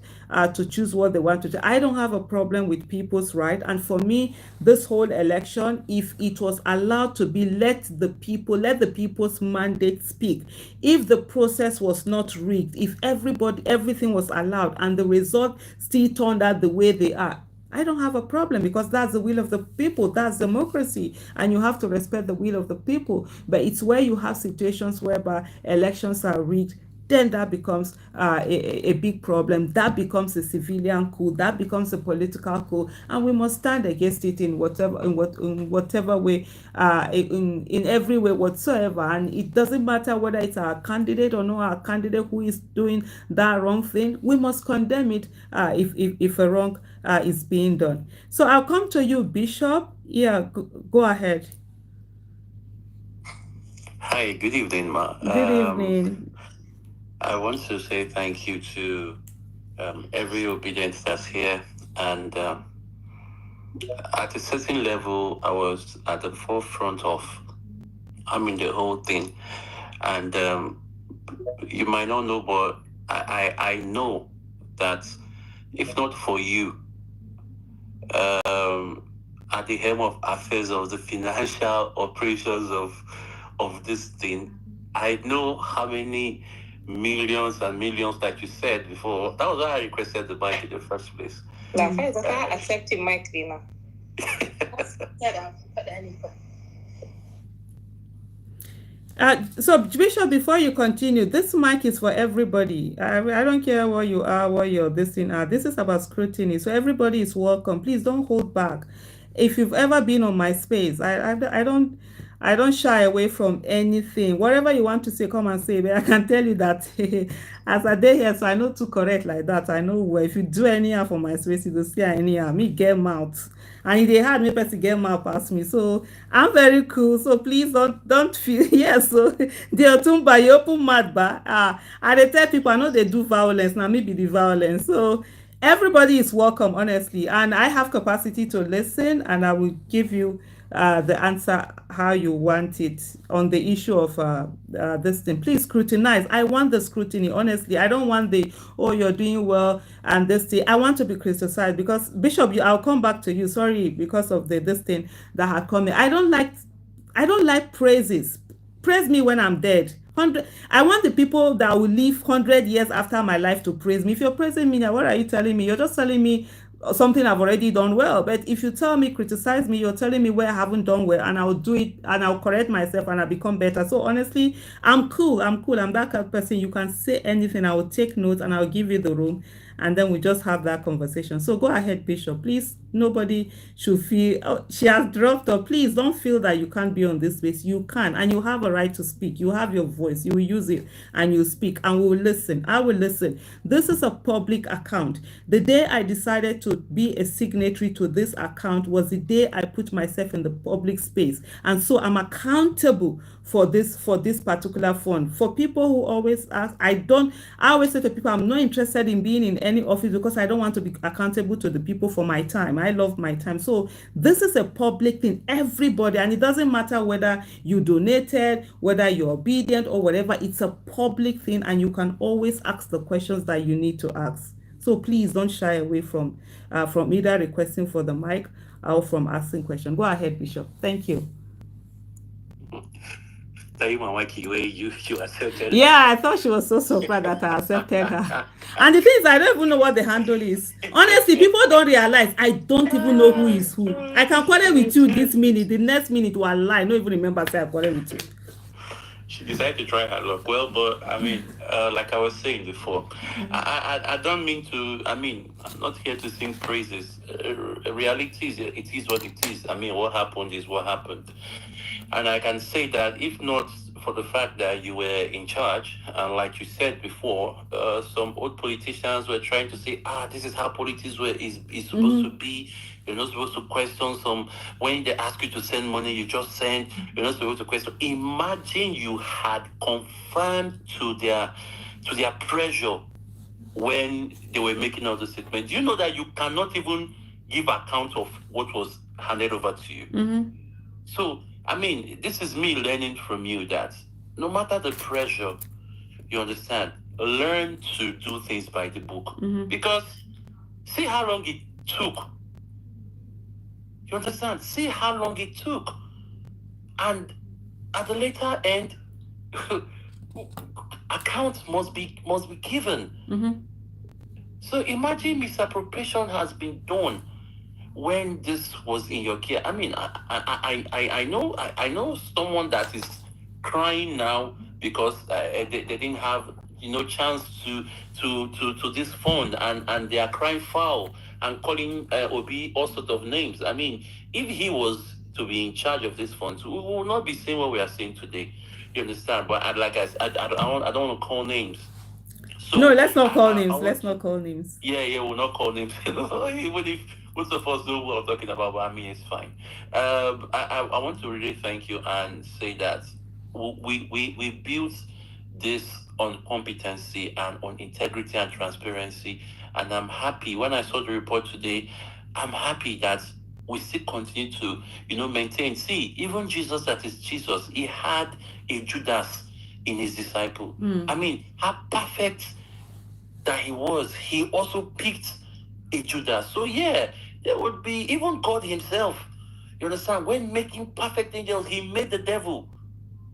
to choose what they want to do. I don't have a problem with people's right. And for me, this whole election, if it was allowed to be, let the people's mandate speak. If the process was not rigged, if everything was allowed and the result still turned out the way they are, I don't have a problem, because that's the will of the people. That's democracy, and you have to respect the will of the people. But it's where you have situations whereby elections are rigged, then that becomes a big problem. That becomes a civilian coup. That becomes a political coup, and we must stand against it in whatever way, in every way whatsoever. And it doesn't matter whether it's our candidate or not our candidate who is doing that wrong thing. We must condemn it if a wrong is being done. So I'll come to you, Bishop. Yeah, go ahead. Hi, good evening, Ma. Good evening. I want to say thank you to every obedient that's here. And at a certain level, I was at the forefront of, the whole thing. And you might not know, but I know that if not for you, at the helm of affairs of the financial operations of this thing, I know how many millions and millions, like you said before. That was why I requested the mic in the first place. Accepting my cleaner. So, Bishop, before you continue, this mic is for everybody. I don't care what you are, what you're this thing are. This is about scrutiny. So everybody is welcome. Please don't hold back. If you've ever been on my space, I don't shy away from anything. Whatever you want to say, come and say. But I can tell you that as a day here, so I know to correct like that. I know where if you do anyhow for my space, you will see anyhow. Me get mouth. And if they had me person get mouth past me. So I'm very cool. So please don't feel yes. So the Otumba, you open mad ba. I dey tell people I know they do violence. Now me be the violence. So everybody is welcome, honestly. And I have capacity to listen and I will give you the answer how you want it on the issue of this thing. Please scrutinize. I want the scrutiny, honestly. I don't want the, oh, you're doing well and this thing. I want to be criticized because, Bishop, I'll come back to you. Sorry, because of this thing that had come in. I don't like praises. Praise me when I'm dead. 100. I want the people that will live 100 years after my life to praise me. If you're praising me now, what are you telling me? You're just telling me something I've already done well. But if you tell me, criticize me, you're telling me where I haven't done well, and I'll do it and I'll correct myself and I'll become better. So honestly, I'm cool. I'm cool. I'm that kind of person. You can say anything. I will take notes and I'll give you the room, and then we just have that conversation. So go ahead, Bishop. Please, nobody should feel, oh, she has dropped her. Please don't feel that you can't be on this space. You can, and you have a right to speak. You have your voice. You will use it and you speak, and we will listen. I will listen. This is a public account. The day I decided to be a signatory to this account was the day I put myself in the public space. And so I'm accountable for this particular fund. For people who always ask, I always say to people, I'm not interested in being in any office because I don't want to be accountable to the people for my time. I love my time. So this is a public thing, everybody, and it doesn't matter whether you donated, whether you're obedient or whatever. It's a public thing, and you can always ask the questions that you need to ask. So please don't shy away from either requesting for the mic or from asking questions. Go ahead, Bishop. Thank you. You accepted. Yeah, I thought she was so surprised that I accepted her. And the thing is, I don't even know what the handle is. Honestly, people don't realize I don't even know who is who. I can quarrel with you this minute, the next minute will lie. I don't even remember say I quarrel with you. She decided to try her luck. Well, but I mean, like I was saying before, I don't mean to. I mean, I'm not here to sing praises. Reality is it is what it is. I mean, what happened is what happened, and I can say that if not for the fact that you were in charge, and like you said before, some old politicians were trying to say, this is how politics is supposed to be. You're not supposed to question some. When they ask you to send money, you just send. You're not supposed to question. Imagine you had confirmed to their pressure when they were making all the statements. You know that you cannot even give account of what was handed over to you. Mm-hmm. So, I mean, this is me learning from you that no matter the pressure, you understand, learn to do things by the book. Mm-hmm. Because see how long it took. You understand? See how long it took. And at the later end, accounts must be given. Mm-hmm. So imagine misappropriation has been done when this was in your care. I mean, I know someone that is crying now because they didn't have chance to this fund, and they are crying foul and calling Obi all sorts of names. I mean, if he was to be in charge of this fund, we will not be saying what we are saying today. You understand? But I don't want to call names. So no, let's not call names. Let's not call names. Yeah, we'll not call names. Even if most of us know what I'm talking about, but I mean, it's fine. I want to really thank you and say that we built this on competency and on integrity and transparency. And I'm happy when I saw the report today. I'm happy that we still continue to, maintain. See, even Jesus, that is Jesus, he had a Judas in his disciple. I mean, how perfect that he was. He also picked a Judas. So yeah, there would be even God himself. You understand? When making perfect angels, he made the devil.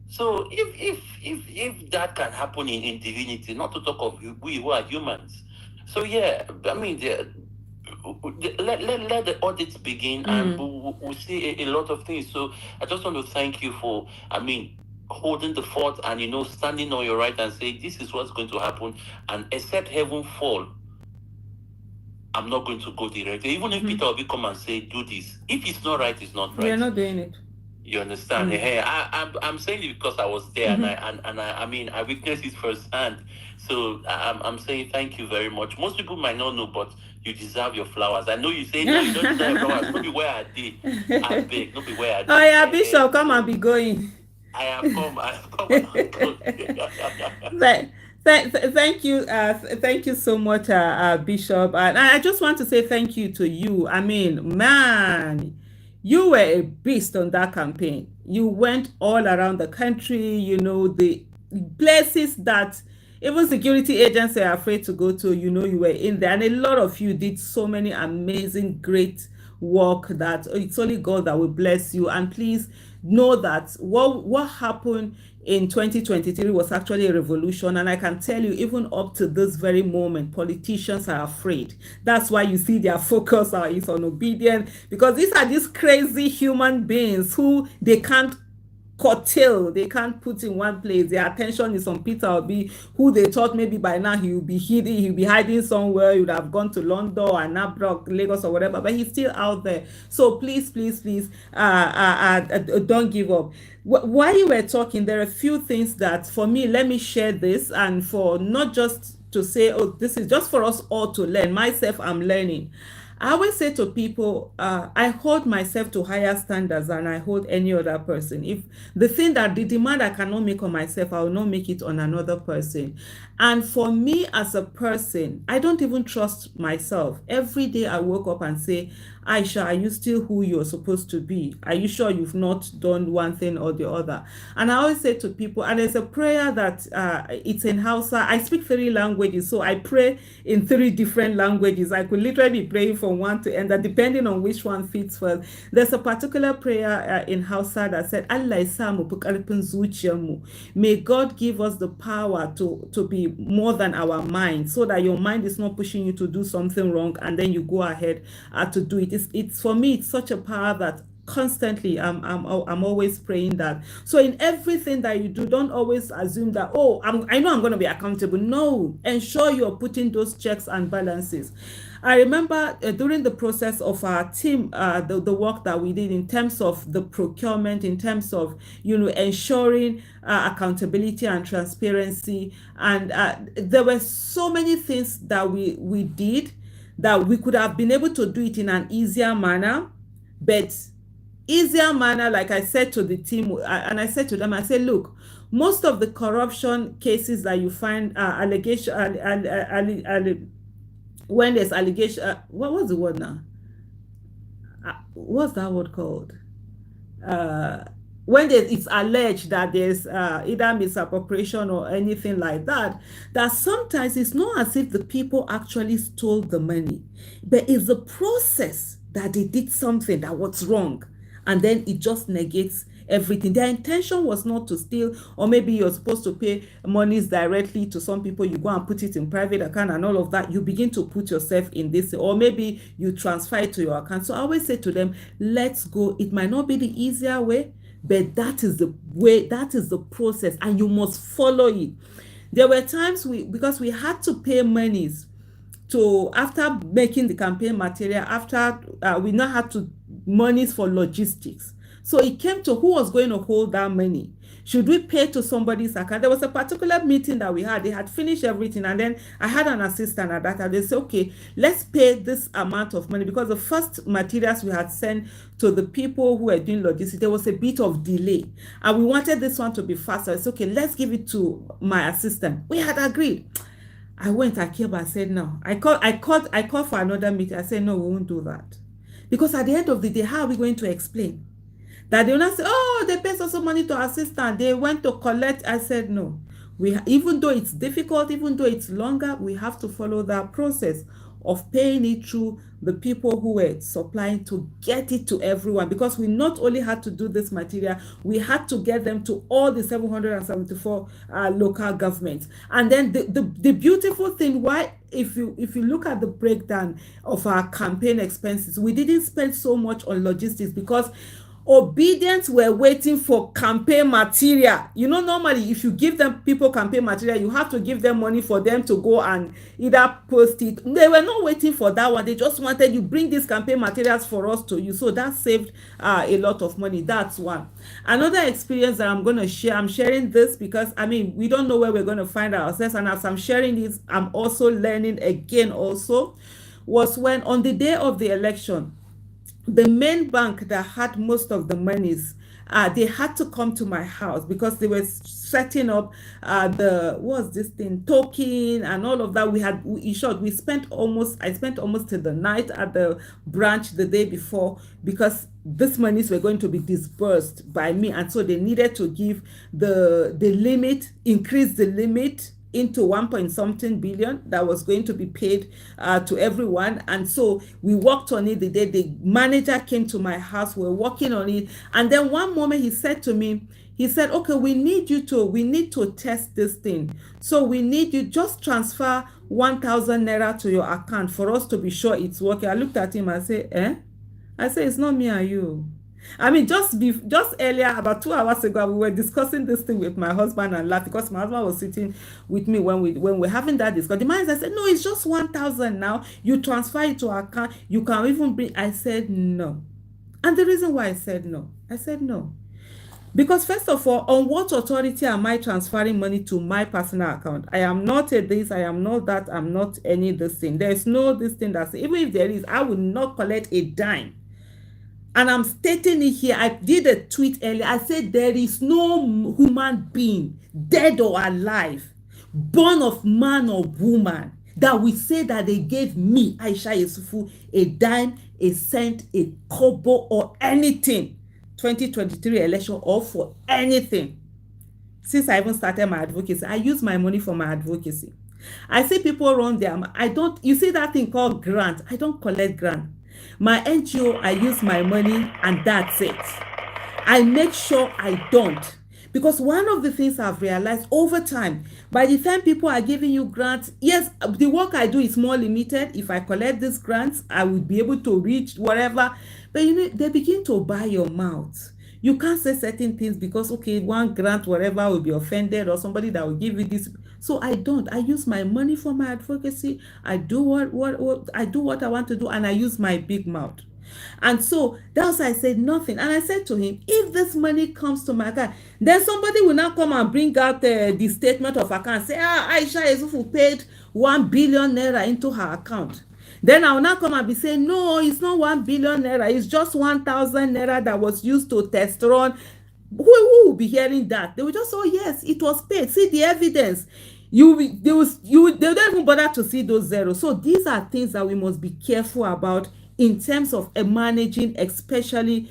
So if that can happen in divinity, not to talk of we who are humans. So yeah, I mean, let the audits begin, and we'll see a lot of things. So I just want to thank you for, holding the fort and, standing on your right and say, this is what's going to happen. And except heaven fall, I'm not going to go directly. Even if Peter will come and say, do this. If it's not right, it's not right. You're not doing it. You understand? Hey, I'm saying it because I was there, and I mean I witnessed it firsthand. So I'm saying thank you very much. Most people might not know, but you deserve your flowers. I know you say no, you don't deserve flowers. Not be where I did. I beg, not be where I did. Oh yeah, Bishop, come and be going. I have come. Thank you so much, Bishop. And I just want to say thank you to you. I mean, man, you were a beast on that campaign. You went all around the country, the places that even security agents are afraid to go to, you were in there. And a lot of you did so many amazing, great work that it's only God that will bless you. And please know that what happened in 2023 was actually a revolution. And I can tell you, even up to this very moment, politicians are afraid. That's why you see their focus is on obedience, because these crazy human beings who they can't curtail, they can't put in one place. Their attention is on Peter Obi, who they thought maybe by now he'll be hiding somewhere. He would have gone to London or Anambra, Lagos or whatever, but he's still out there. So please, don't give up. While you were talking, there are a few things that for me, let me share this, and for not just to say, oh, this is just for us all to learn. Myself, I'm learning. I always say to people, I hold myself to higher standards than I hold any other person. If the demand I cannot make on myself, I will not make it on another person. And for me as a person, I don't even trust myself. Every day I woke up and say, Aisha, are you still who you're supposed to be? Are you sure you've not done one thing or the other? And I always say to people, and there's a prayer that it's in Hausa. I speak 3 languages, so I pray in 3 different languages. I could literally be praying from one to another, depending on which one fits first. There's a particular prayer in Hausa that said, Allah isamu pukaripin zuciyarmu. May God give us the power to be more than our mind, so that your mind is not pushing you to do something wrong and then you go ahead to do it. It's for me, it's such a power that constantly I'm always praying that. So in everything that you do, don't always assume that, oh, I know I'm going to be accountable. No, ensure you're putting those checks and balances. I remember during the process of our team, the work that we did in terms of the procurement, in terms of ensuring accountability and transparency, and there were so many things that we did that we could have been able to do it in an easier manner, but like I said to the team, and I said to them, I said, look, most of the corruption cases that you find allegation, when there's allegation, what was the word now? What's that word called? When it's alleged that there's either misappropriation or anything like that, that sometimes it's not as if the people actually stole the money, but it's the process that they did something that was wrong, and then it just negates everything. Their intention was not to steal, or maybe you're supposed to pay monies directly to some people, you go and put it in private account and all of that. You begin to put yourself in this, or maybe you transfer it to your account. So I always say to them, let's go. It might not be the easier way, but that is the way, that is the process, and you must follow it. There were times because we had to pay monies to, after making the campaign material, after we now had to monies for logistics. So it came to who was going to hold that money. Should we pay to somebody's account? There was a particular meeting that we had. They had finished everything, and then I had an assistant at that time. They said, okay, let's pay this amount of money, because the first materials we had sent to the people who were doing logistics, there was a bit of delay, and we wanted this one to be faster. It's okay, let's give it to my assistant. We had agreed. I went, I came, I said, no. I called for another meeting. I said, no, we won't do that. Because at the end of the day, how are we going to explain? That they will not say, oh, they paid also money to assistant, they went to collect. I said, no. Even though it's difficult, even though it's longer, we have to follow that process of paying it through the people who were supplying to get it to everyone. Because we not only had to do this material, we had to get them to all the 774 local governments. And then the beautiful thing, why, if you look at the breakdown of our campaign expenses, we didn't spend so much on logistics, because Obedience were waiting for campaign material. You know, normally if you give them people campaign material, you have to give them money for them to go and either post it. They were not waiting for that one. They just wanted you bring these campaign materials for us to use. So that saved a lot of money. That's one. Another experience that I'm going to share, I'm sharing this because I mean we don't know where we're going to find ourselves, and as I'm sharing this, I'm also learning again also, was when on the day of the election, the main bank that had most of the monies, they had to come to my house because they were setting up the what's this thing token and all of that. In short, I spent almost till the night at the branch the day before because these monies were going to be disbursed by me, and so they needed to give the limit, increase the limit into 1 point something billion that was going to be paid to everyone. And so we worked on it the day the manager came to my house. We were working on it, and then one moment he said to me, he said, okay, we need to test this thing, so we need you just transfer 1,000 naira to your account for us to be sure it's working. I looked at him and said, I said, it's not me and you. I mean, just earlier, about 2 hours ago, we were discussing this thing with my husband and laughed because my husband was sitting with me when we're having that discussion. The man said, no, it's just 1,000 now. You transfer it to our account. You can even bring. I said no. And the reason why I said no, because first of all, on what authority am I transferring money to my personal account? I am not a this, I am not that, I'm not any this thing. There's no this thing that's, even if there is, I will not collect a dime. And I'm stating it here. I did a tweet earlier. I said there is no human being, dead or alive, born of man or woman, that will say that they gave me, Aisha Yusufu, a dime, a cent, a kobo, or anything 2023 election, or for anything. Since I even started my advocacy, I use my money for my advocacy. I see people run there. You see that thing called grant? I don't collect grant. My NGO, I use my money and that's it. I make sure I don't. Because one of the things I've realized over time, by the time people are giving you grants, yes, the work I do is more limited. If I collect these grants, I will be able to reach whatever. But you know, they begin to buy your mouth. You can't say certain things because, okay, one grant, whatever, will be offended, or somebody that will give you this. So I don't. I use my money for my advocacy. I do what I do what I want to do, and I use my big mouth. And so that's why I said nothing. And I said to him, if this money comes to my account, then somebody will now come and bring out the statement of account and say, Aisha Yusufu paid 1 billion naira into her account. Then I will now come and be saying, no, it's not 1 billion naira. It's just 1,000 naira that was used to test run. Who will be hearing that? They will just say, oh, yes, it was paid. See the evidence. They don't even bother to see those zeros. So these are things that we must be careful about in terms of managing, especially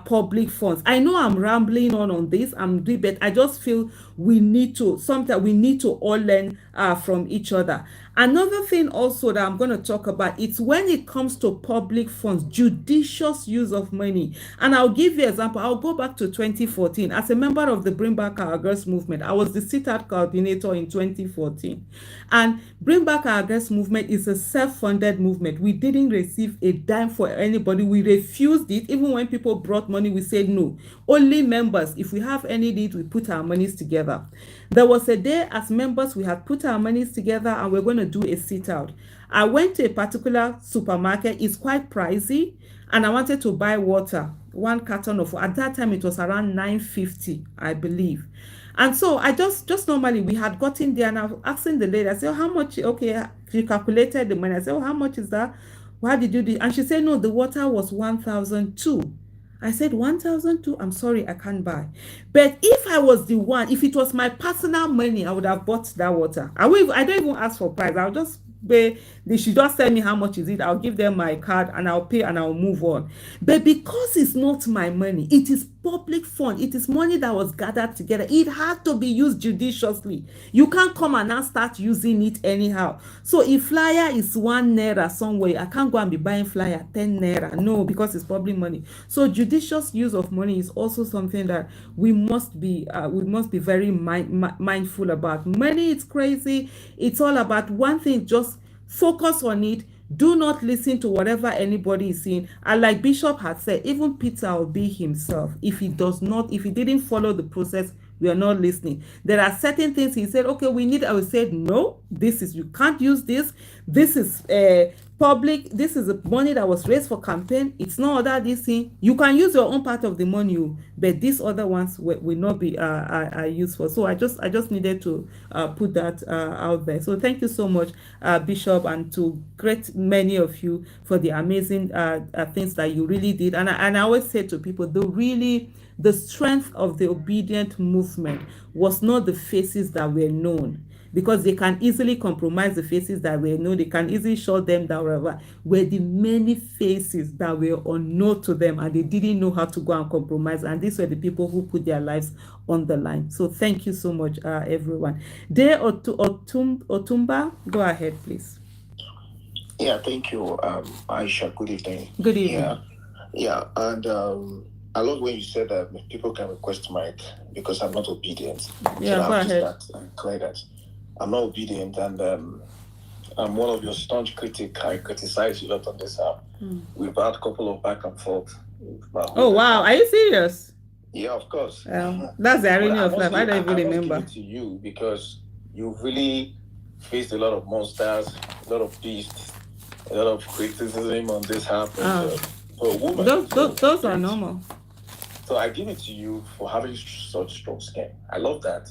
public funds. I know I'm rambling on this, but I just feel we need to all learn from each other. Another thing also that I'm going to talk about, it's when it comes to public funds, judicious use of money. And I'll give you an example. I'll go back to 2014. As a member of the Bring Back Our Girls movement, I was the sit-out coordinator in 2014. And Bring Back Our Girls movement is a self-funded movement. We didn't receive a dime for anybody. We refused it. Even when people brought money, we said no. Only members, if we have any need, we put our monies together. There was a day as members, we had put our monies together and we're going to do a sit-out. I went to a particular supermarket. It's quite pricey, and I wanted to buy water, 1 carton of, at that time it was around 9.50, I believe. And so I just normally, we had gotten there, and I was asking the lady, I said, oh, how much? Okay, she calculated the money. I said, oh, how much is that? Why did you do? And she said, no, the water was 1,002. I said, 1,002, I'm sorry, I can't buy. But if I was the one, if it was my personal money, I would have bought that water. I don't even ask for price. I'll just pay. They should just tell me how much is it. I'll give them my card and I'll pay and I'll move on. But because it's not my money, it is public fund. It is money that was gathered together. It had to be used judiciously. You can't come and now start using it anyhow. So if flyer is 1 naira somewhere, I can't go and be buying flyer 10 naira. No, because it's public money. So judicious use of money is also something that we must be very mindful about. Money is crazy. It's all about one thing. Just focus on it. Do not listen to whatever anybody is saying. And like Bishop had said, even Peter Obi himself, if he didn't follow the process, we are not listening. There are certain things he said, okay, I will say, no, you can't use this. This is public. This is the money that was raised for campaign. It's not other this thing. You can use your own part of the money, but these other ones will not be are useful. So I just needed to put that out there. So thank you so much, Bishop, and to great many of you for the amazing things that you really did. And I always say to people, the strength of the obedient movement was not the faces that were known, because they can easily compromise the faces that were known. They can easily shut them down, whatever. Were the many faces that were unknown to them, and they didn't know how to go and compromise. And these were the people who put their lives on the line. So thank you so much, everyone. Dare Otumba, go ahead, please. Yeah, thank you, Aisha. Good evening. Good evening. Yeah, and I love when you said that people can request mic because I'm not obedient. Yeah, so go ahead. Clear that I'm not obedient, and I'm one of your staunch critics. I criticize you a lot on this app. We've had a couple of back and forth. Oh wow, are you serious? Yeah, of course. That's the irony of life. I don't even remember. I must give it to you because you've really faced a lot of monsters, a lot of beasts, a lot of criticism on this app. For a woman, those are normal. So I give it to you for having such strong skin. I love that.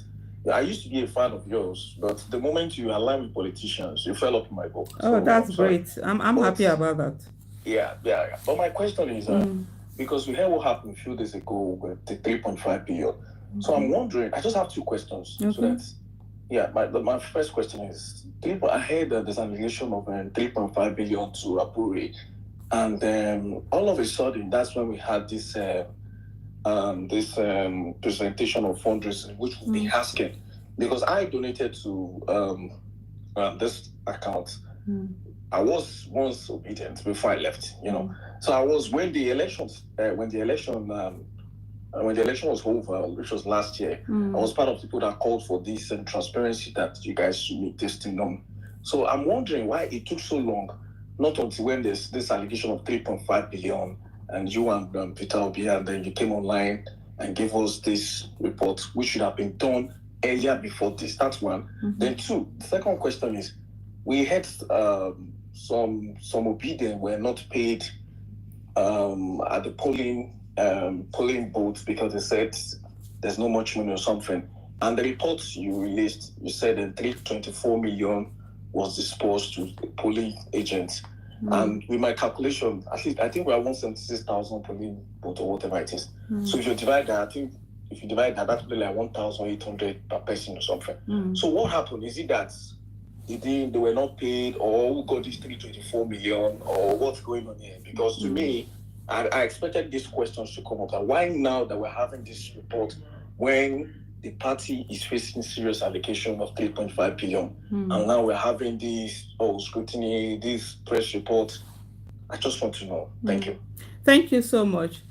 I used to be a fan of yours, but the moment you align with politicians, you fell off in my book. Oh, that's great. I'm happy about that. Yeah. But my question is, because we heard what happened a few days ago with the 3.5 billion. So I'm wondering, I just have two questions. Okay. So my first question is, I heard that there's an allegation of 3.5 billion to Apuri. And all of a sudden, that's when we had this presentation of fundraising, which we'll be asking, because I donated to this account. I was once obedient before I left, So I was when the election was over, which was last year. I was part of people that called for this transparency that you guys should make this thing known. So I'm wondering why it took so long, not until when there's this allegation of 3.5 billion. And you and Peter Obi, and then you came online and gave us this report, which should have been done earlier before this. That's one. Then two, the second question is, we had some obedient were not paid at the polling booths because they said there's not much money or something. And the reports you released, you said that 324 million was dispersed to the polling agents. And with my calculation, at least I think we're 176,000 polling vote or whatever it is. So if you divide that, that's probably like 1,800 per person or something. So what happened? Is it that they were not paid, or who got this 324 million, or what's going on here? Because to me, I expected these questions to come up. And why now that we're having this report when the party is facing serious allocation of 3.5 billion, and now we're having this scrutiny, this press report? I just want to know. Thank you. Thank you so much.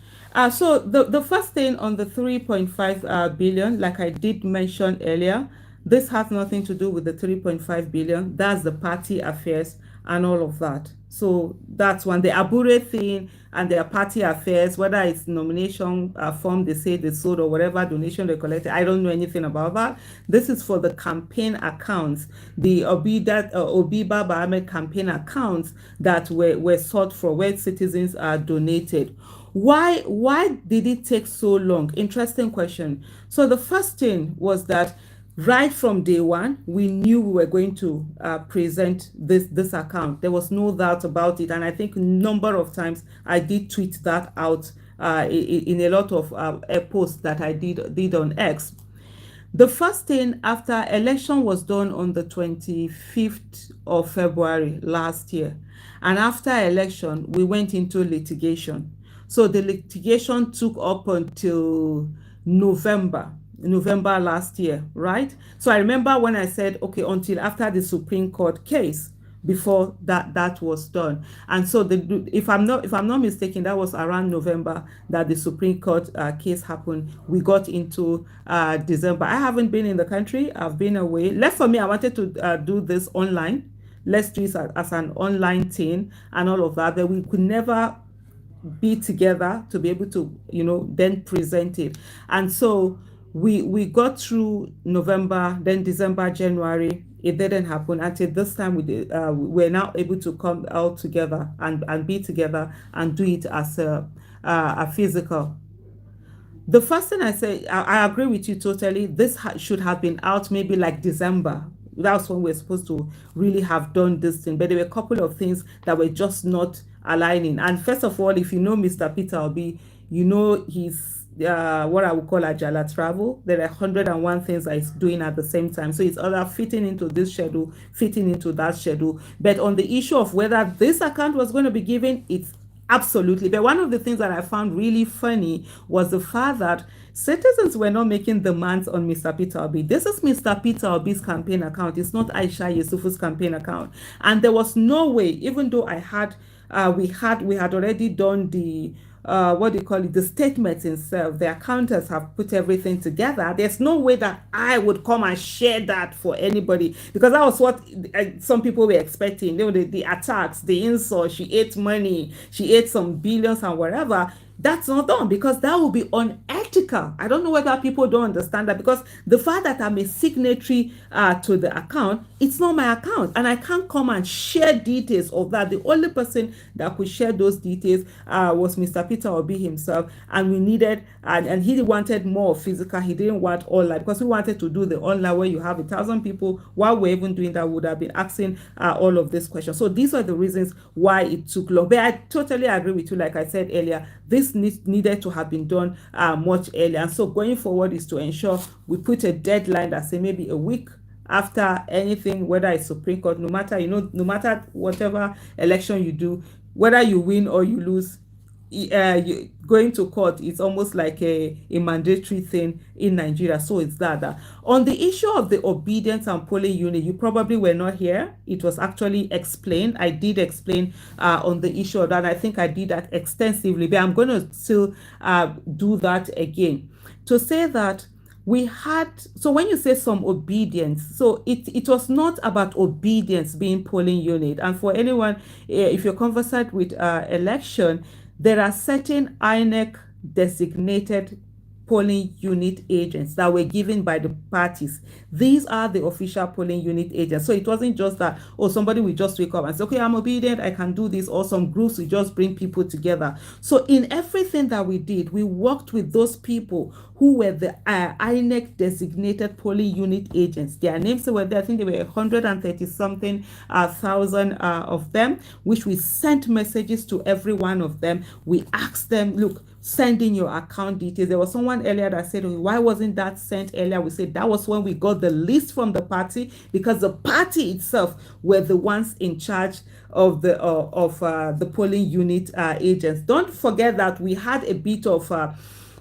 So the first thing on the 3.5 billion, like I did mention earlier, this has nothing to do with the 3.5 billion. That's the party affairs and all of that. So that's one. The Abure thing and their party affairs, whether it's nomination form they say they sold or whatever donation they collected, I don't know anything about that. This is for the campaign accounts, the Obi Baba-Ahmed campaign accounts that were sought for, where citizens are donated. Why did it take so long? Interesting question. So the first thing was that right from day one, we knew we were going to present this account. There was no doubt about it. And I think a number of times I did tweet that out in a lot of posts that I did on X. The first thing after election was done on the 25th of February last year. And after election, we went into litigation. So the litigation took up until November last year, right? So I remember when I said, okay, until after the Supreme Court case, before that was done. And so if I'm not mistaken, that was around November that the Supreme Court case happened. We got into December. I haven't been in the country. I've been away. Left for me, I wanted to do this online let's do it as an online thing and all of that, but we could never be together to be able to, then present it. And so we got through November, then December, January. It didn't happen until this time. We're now able to come out together and be together and do it as a physical. The first thing I say, I agree with you totally. This should have been out maybe like December. That's when we're supposed to really have done this thing. But there were a couple of things that were just not aligning. And first of all, if you know Mr. Peter Obi, you know he's what I would call Ajala travel. There are 101 things that he's doing at the same time. So it's either fitting into this schedule, fitting into that schedule. But on the issue of whether this account was going to be given, it's absolutely. But one of the things that I found really funny was the fact that citizens were not making demands on Mr. Peter Obi. This is Mr. Peter Obi's campaign account. It's not Aisha Yusufu's campaign account. And there was no way, even though we had already done the what do you call it, the statements itself, the accountants have put everything together. There's no way that I would come and share that for anybody, because that was what some people were expecting. The attacks, the insults, she ate money, she ate some billions and whatever. That's not done, because that will be unethical. I don't know whether people don't understand that, because the fact that I'm a signatory to the account, it's not my account, and I can't come and share details of that. The only person that could share those details was Mr. Peter Obi himself, and we needed, and he wanted more physical. He didn't want online, because we wanted to do the online where you have 1,000 people. While we're even doing that, we would have been asking all of these questions. So these are the reasons why it took long. But I totally agree with you. Like I said earlier, this needed to have been done much earlier. And so going forward is to ensure we put a deadline that say maybe a week after anything, whether it's Supreme Court, no matter whatever election you do, whether you win or you lose, going to court is almost like a mandatory thing in Nigeria. So it's that. On the issue of the obedience and polling unit, you probably were not here. It was actually explained. I did explain on the issue of that. I think I did that extensively, but I'm going to still do that again to say that we had, so when you say some obedience, so it was not about obedience being polling unit. And for anyone, if you're conversant with election, there are certain INEC designated polling unit agents that were given by the parties. These are the official polling unit agents. So it wasn't just that, oh, somebody will just wake up and say, okay, I'm obedient, I can do this, or some groups will just bring people together. So in everything that we did, we worked with those people who were the INEC designated polling unit agents. Their names were there. I think there were 130 something thousand of them, which we sent messages to every one of them. We asked them, look, send in your account details. There was someone earlier that said, oh, why wasn't that sent earlier? We said that was when we got the list from the party, because the party itself were the ones in charge of the polling unit agents. Don't forget that we had a bit of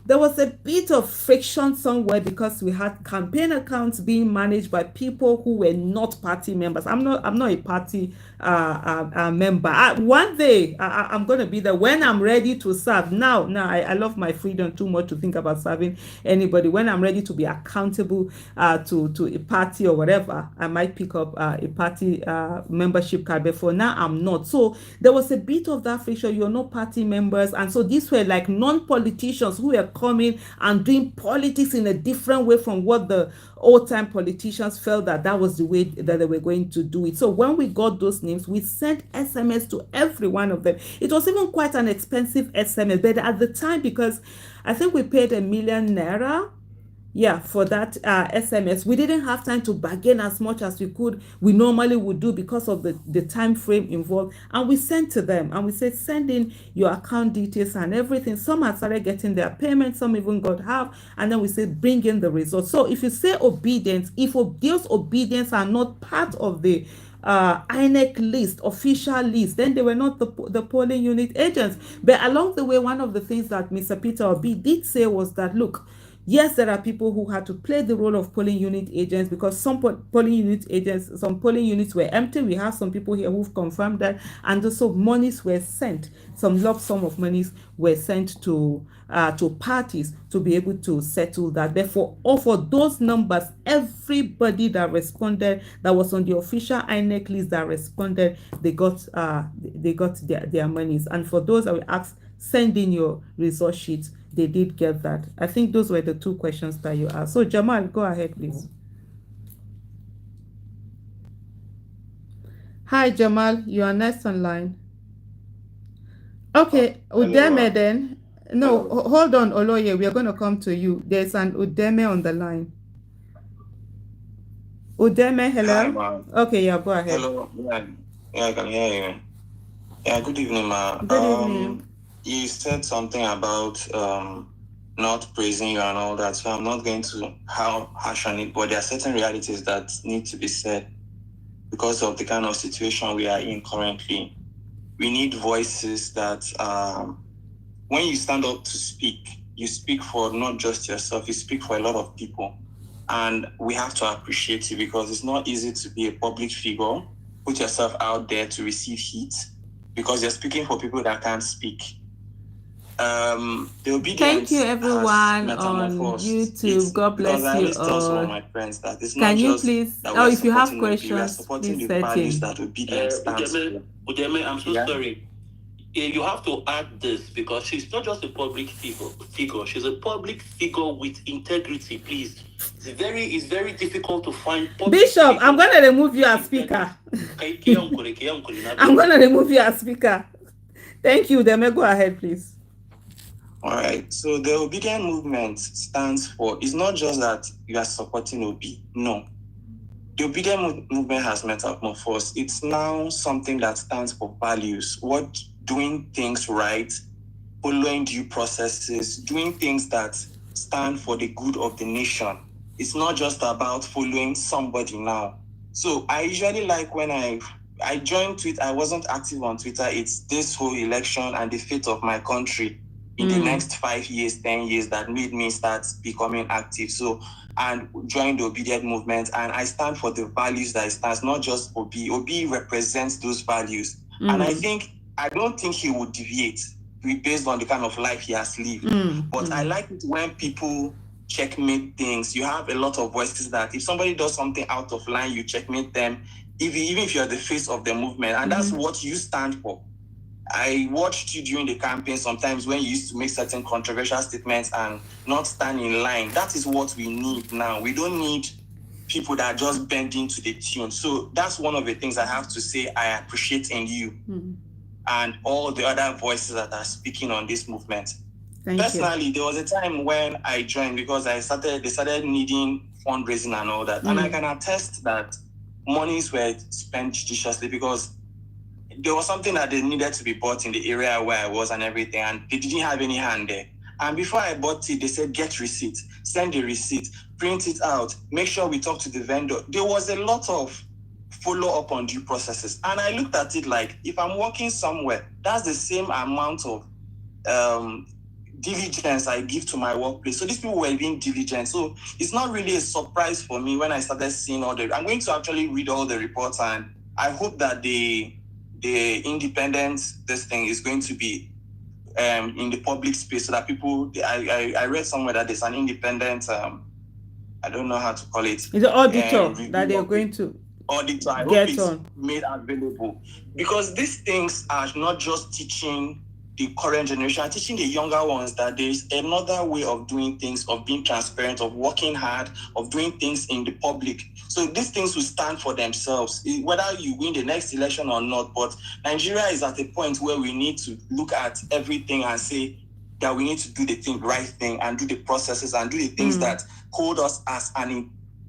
there was a bit of friction somewhere, because we had campaign accounts being managed by people who were not party members. I'm not a party member. One day I'm going to be there when I'm ready to serve. Now I love my freedom too much to think about serving anybody. When I'm ready to be accountable to a party or whatever, I might pick up a party membership card. But for now, I'm not. So there was a bit of that friction. You're not party members, and so these were like non-politicians who were coming and doing politics in a different way from what the old-time politicians felt that was the way that they were going to do it. So when we got those names, we sent SMS to every one of them. It was even quite an expensive SMS, but at the time, because I think we paid ₦1 million, for that SMS, we didn't have time to bargain as much as we normally would do, because of the time frame involved. And we sent to them and we said, send in your account details and everything. Some had started getting their payments, some even got half, and then we said, bring in the results. So if you say obedience, if those obedience are not part of the INEC list, official list, then they were not the polling unit agents. But along the way, one of the things that Mr. Peter Obi did say was that, look, Yes, there are people who had to play the role of polling unit agents because some polling units were empty. We have some people here who've confirmed that, and also monies were sent. Some lump sum of monies were sent to parties to be able to settle that. Therefore, for those numbers, everybody that responded, that was on the official INEC list that responded, they got their monies. And for those that we asked, send in your resource sheets, they did get that. I think those were the two questions that you asked. So Jamal, go ahead, please. Hi, Jamal, you are next online. Okay, Udeme then. No, hold on, Oloye, we are going to come to you. There's an Udeme on the line. Udeme, hello? Hi, ma'am. Okay, yeah, go ahead. Hello, yeah, I can hear you. Yeah, good evening, ma'am. Good evening. You said something about not praising you and all that, so I'm not going to harsh on it, but there are certain realities that need to be said because of the kind of situation we are in currently. We need voices that when you stand up to speak, you speak for not just yourself, you speak for a lot of people. And we have to appreciate you because it's not easy to be a public figure, put yourself out there to receive heat because you're speaking for people that can't speak. The obedience. Thank you, everyone on YouTube. God bless you all. Tell some of my friends that it's not just please? that Oh, if you have questions, we are please supporting the set values in. that obedience stands for. Udeme, I'm so sorry. You have to add this because she's not just a public figure. She's a public figure with integrity. Please, it's very difficult to find. Bishop, I'm going to remove you as speaker. I'm going to remove you as speaker. Thank you. Udeme, go ahead, please. All right. So the obedient movement stands for, it's not just that you are supporting Obi. No. The obedient movement has metamorphosed. It's now something that stands for values. Doing things right, following due processes, doing things that stand for the good of the nation. It's not just about following somebody now. So I usually like when I joined Twitter, I wasn't active on Twitter. It's this whole election and the fate of my country in the next 5 years, 10 years that made me start becoming active. So, and join the obedient movement. And I stand for the values that it stands, not just Obi. Obi represents those values. And I don't think he would deviate based on the kind of life he has lived. But I like it when people checkmate things. You have a lot of voices that if somebody does something out of line, you checkmate them, even if you're the face of the movement. And that's what you stand for. I watched you during the campaign sometimes when you used to make certain controversial statements and not stand in line. That is what we need now. We don't need people that just bend into the tune. So that's one of the things I have to say I appreciate in you and all the other voices that are speaking on this movement. Personally, there was a time when I joined because they started needing fundraising and all that. And I can attest that monies were spent judiciously because there was something that they needed to be bought in the area where I was and everything, and they didn't have any hand there. And before I bought it, they said, get receipt, send the receipt, print it out, make sure we talk to the vendor. There was a lot of follow-up on due processes. And I looked at it like, if I'm working somewhere, that's the same amount of diligence I give to my workplace. So these people were being diligent. So it's not really a surprise for me when I started seeing I'm going to actually read all the reports, and I hope that the independence, this thing is going to be in the public space so that people, I read somewhere that there's an independent, I don't know how to call it. It's an auditor that they're going to auditor. I hope it's made available because these things are not just teaching the current generation, teaching the younger ones that there's another way of doing things, of being transparent, of working hard, of doing things in the public. So these things will stand for themselves, whether you win the next election or not. But Nigeria is at a point where we need to look at everything and say that we need to do the right thing and do the processes and do the things that hold us as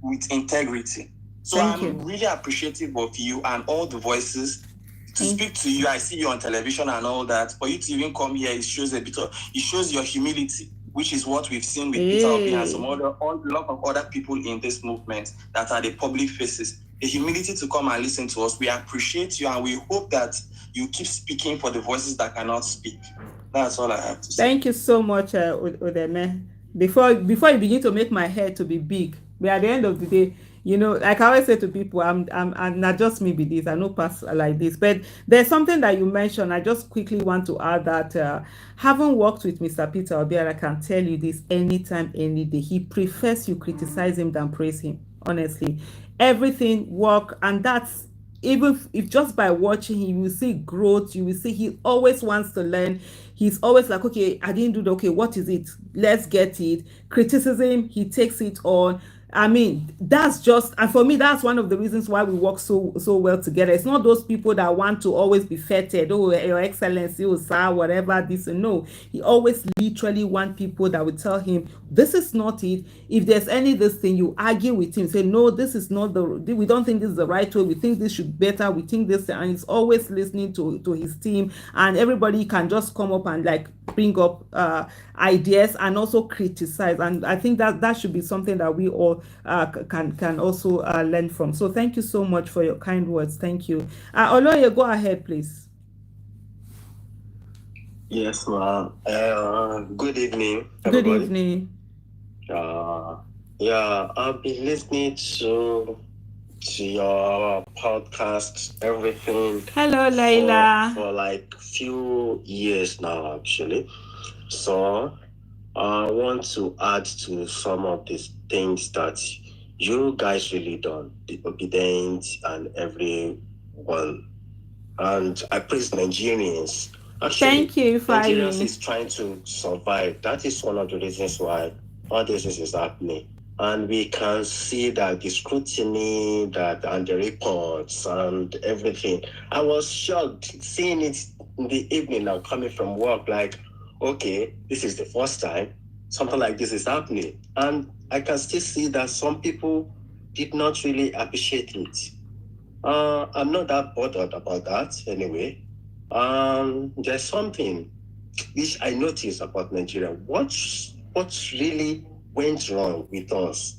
with integrity. So I'm really appreciative of you and all the voices. To speak to you, I see you on television and all that. For you to even come here, it shows your humility, which is what we've seen with Peter Obi and a lot of other people in this movement that are the public faces. The humility to come and listen to us. We appreciate you, and we hope that you keep speaking for the voices that cannot speak. That's all I have to say. Thank you so much, Udeme. before you begin to make my hair to be big. But at the end of the day, like I always say to people, I'm not just me be this, I know pass like this. But there's something that you mentioned. I just quickly want to add that having worked with Mr. Peter Obiara, I can tell you this anytime, any day. He prefers you criticize him than praise him. Honestly, everything work, and that's even if just by watching him, you will see growth. You will see he always wants to learn. He's always like, okay, I didn't do that. Okay, what is it? Let's get it. Criticism, he takes it on. I mean, that's just, and for me, that's one of the reasons why we work so well together. It's not those people that want to always be feted, oh, Your Excellency, oh, sir, whatever, this and no. He always literally want people that will tell him, this is not it. If there's any this thing, you argue with him, say, no, this is not we don't think this is the right way. We think this should be better. We think this, and he's always listening to his team, and everybody can just come up and like bring up ideas and also criticize. And I think that should be something that we all can also learn from. So thank you so much for your kind words. Thank you. Oloye, go ahead, please. Yes, ma'am. Good evening, everybody. Good evening. Yeah, I've been listening to your podcast, everything. Hello, Layla. For like few years now, actually. So I want to add to some of these things that you guys really done, the obedient and everyone. And I praise Nigerians. Actually, thank you, Nigerians is trying to survive. That is one of the reasons why all this is happening. And we can see that the scrutiny and the reports and everything. I was shocked seeing it in the evening now coming from work, like, okay, this is the first time something like this is happening. And I can still see that some people did not really appreciate it. I'm not that bothered about that anyway. There's something which I noticed about Nigeria. What really went wrong with us?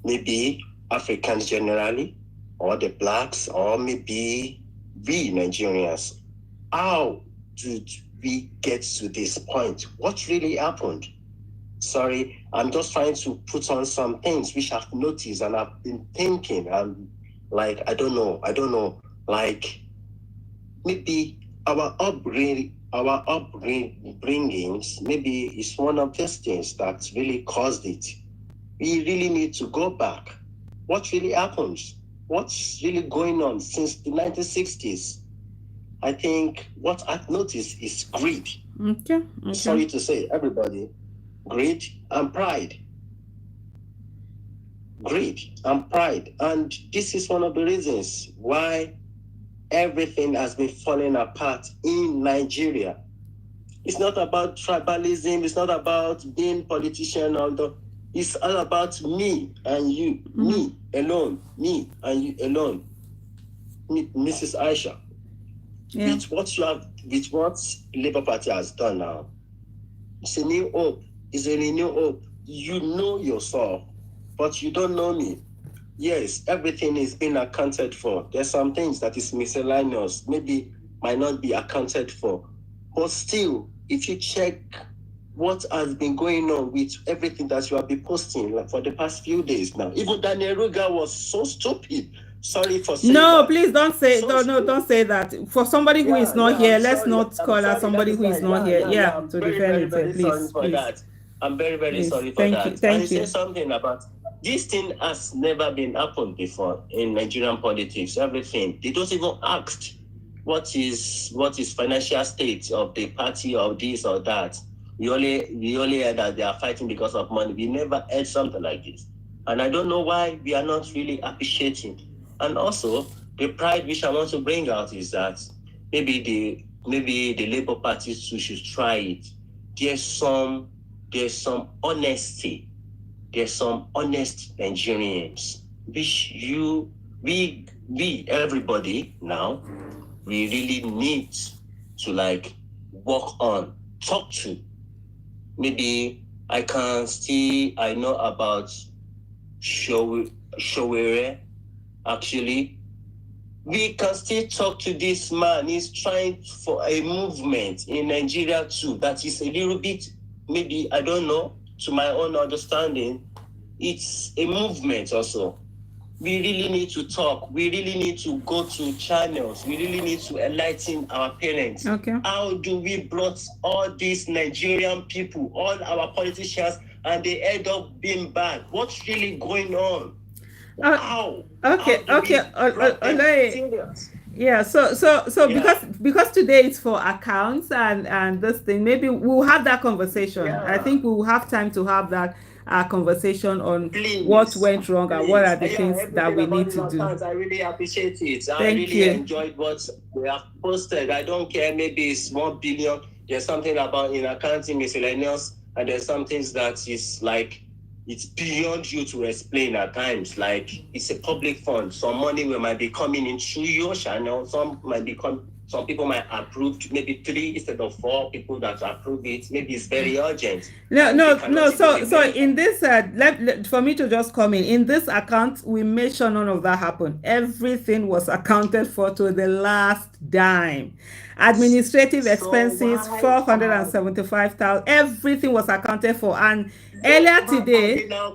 Maybe Africans generally, or the blacks, or maybe we Nigerians. How did we get to this point? What really happened? Sorry, I'm just trying to put on some things which I've noticed and I've been thinking, and like, I don't know, like maybe our upbringings, maybe is one of these things that really caused it. We really need to go back. What really happens? What's really going on since the 1960s? I think what I've noticed is greed. Okay. Sorry to say, everybody, greed and pride. Greed and pride. And this is one of the reasons why everything has been falling apart in Nigeria. It's not about tribalism. It's not about being politician. Although it's all about me and you, me alone, me and you alone. Mrs. Aisha, with what Labour Party has done now, it's a new hope. It's a new hope. You know yourself, but you don't know me. Yes, everything is being accounted for. There's some things that is miscellaneous, maybe might not be accounted for. But still, if you check what has been going on with everything that you have been posting like for the past few days now, even Daniel Ruga was so stupid. Sorry for saying no, that. Please don't say don't say that. For somebody who is not here, let's not call her somebody who is not here. To defend it, please. Sorry for that. I'm very sorry for that. Thank you. Say something about this thing has never been happened before in Nigerian politics. Everything they don't even ask what is financial state of the party or this or that. We only heard that they are fighting because of money. We never heard something like this, and I don't know why we are not really appreciating. And also the pride which I want to bring out is that maybe the Labour Party too should try it. There's some honesty. There's some honest Nigerians, which we everybody now, we really need to like work on, talk to. Maybe I know about Showere. Actually, we can still talk to this man. He's trying for a movement in Nigeria too. That is a little bit, maybe, I don't know, to my own understanding, it's a movement also. We really need to talk. We really need to go to channels. We really need to enlighten our parents. Okay. How do we brought all these Nigerian people, all our politicians, and they end up being bad? What's really going on? How? Okay. How do Okay. serious? Yeah, yeah. because today it's for accounts and this thing, maybe we'll have that conversation. Yeah. I think we'll have time to have that conversation on what went wrong and what are the things that we need to do. I really appreciate it. Thank I really you. enjoyed what we have posted. I don't care, maybe it's 1 billion. There's something about in accounting miscellaneous, and there's some things that is like it's beyond you to explain at times. Like it's a public fund. Some money might be coming in through your channel. Some people might approve maybe 3 instead of 4 people that approve it. Maybe it's very urgent. No. So in this, for me to just come in this account, we made sure none of that happened. Everything was accounted for to the last dime. Administrative expenses, 475,000. Everything was accounted for, and earlier today, no,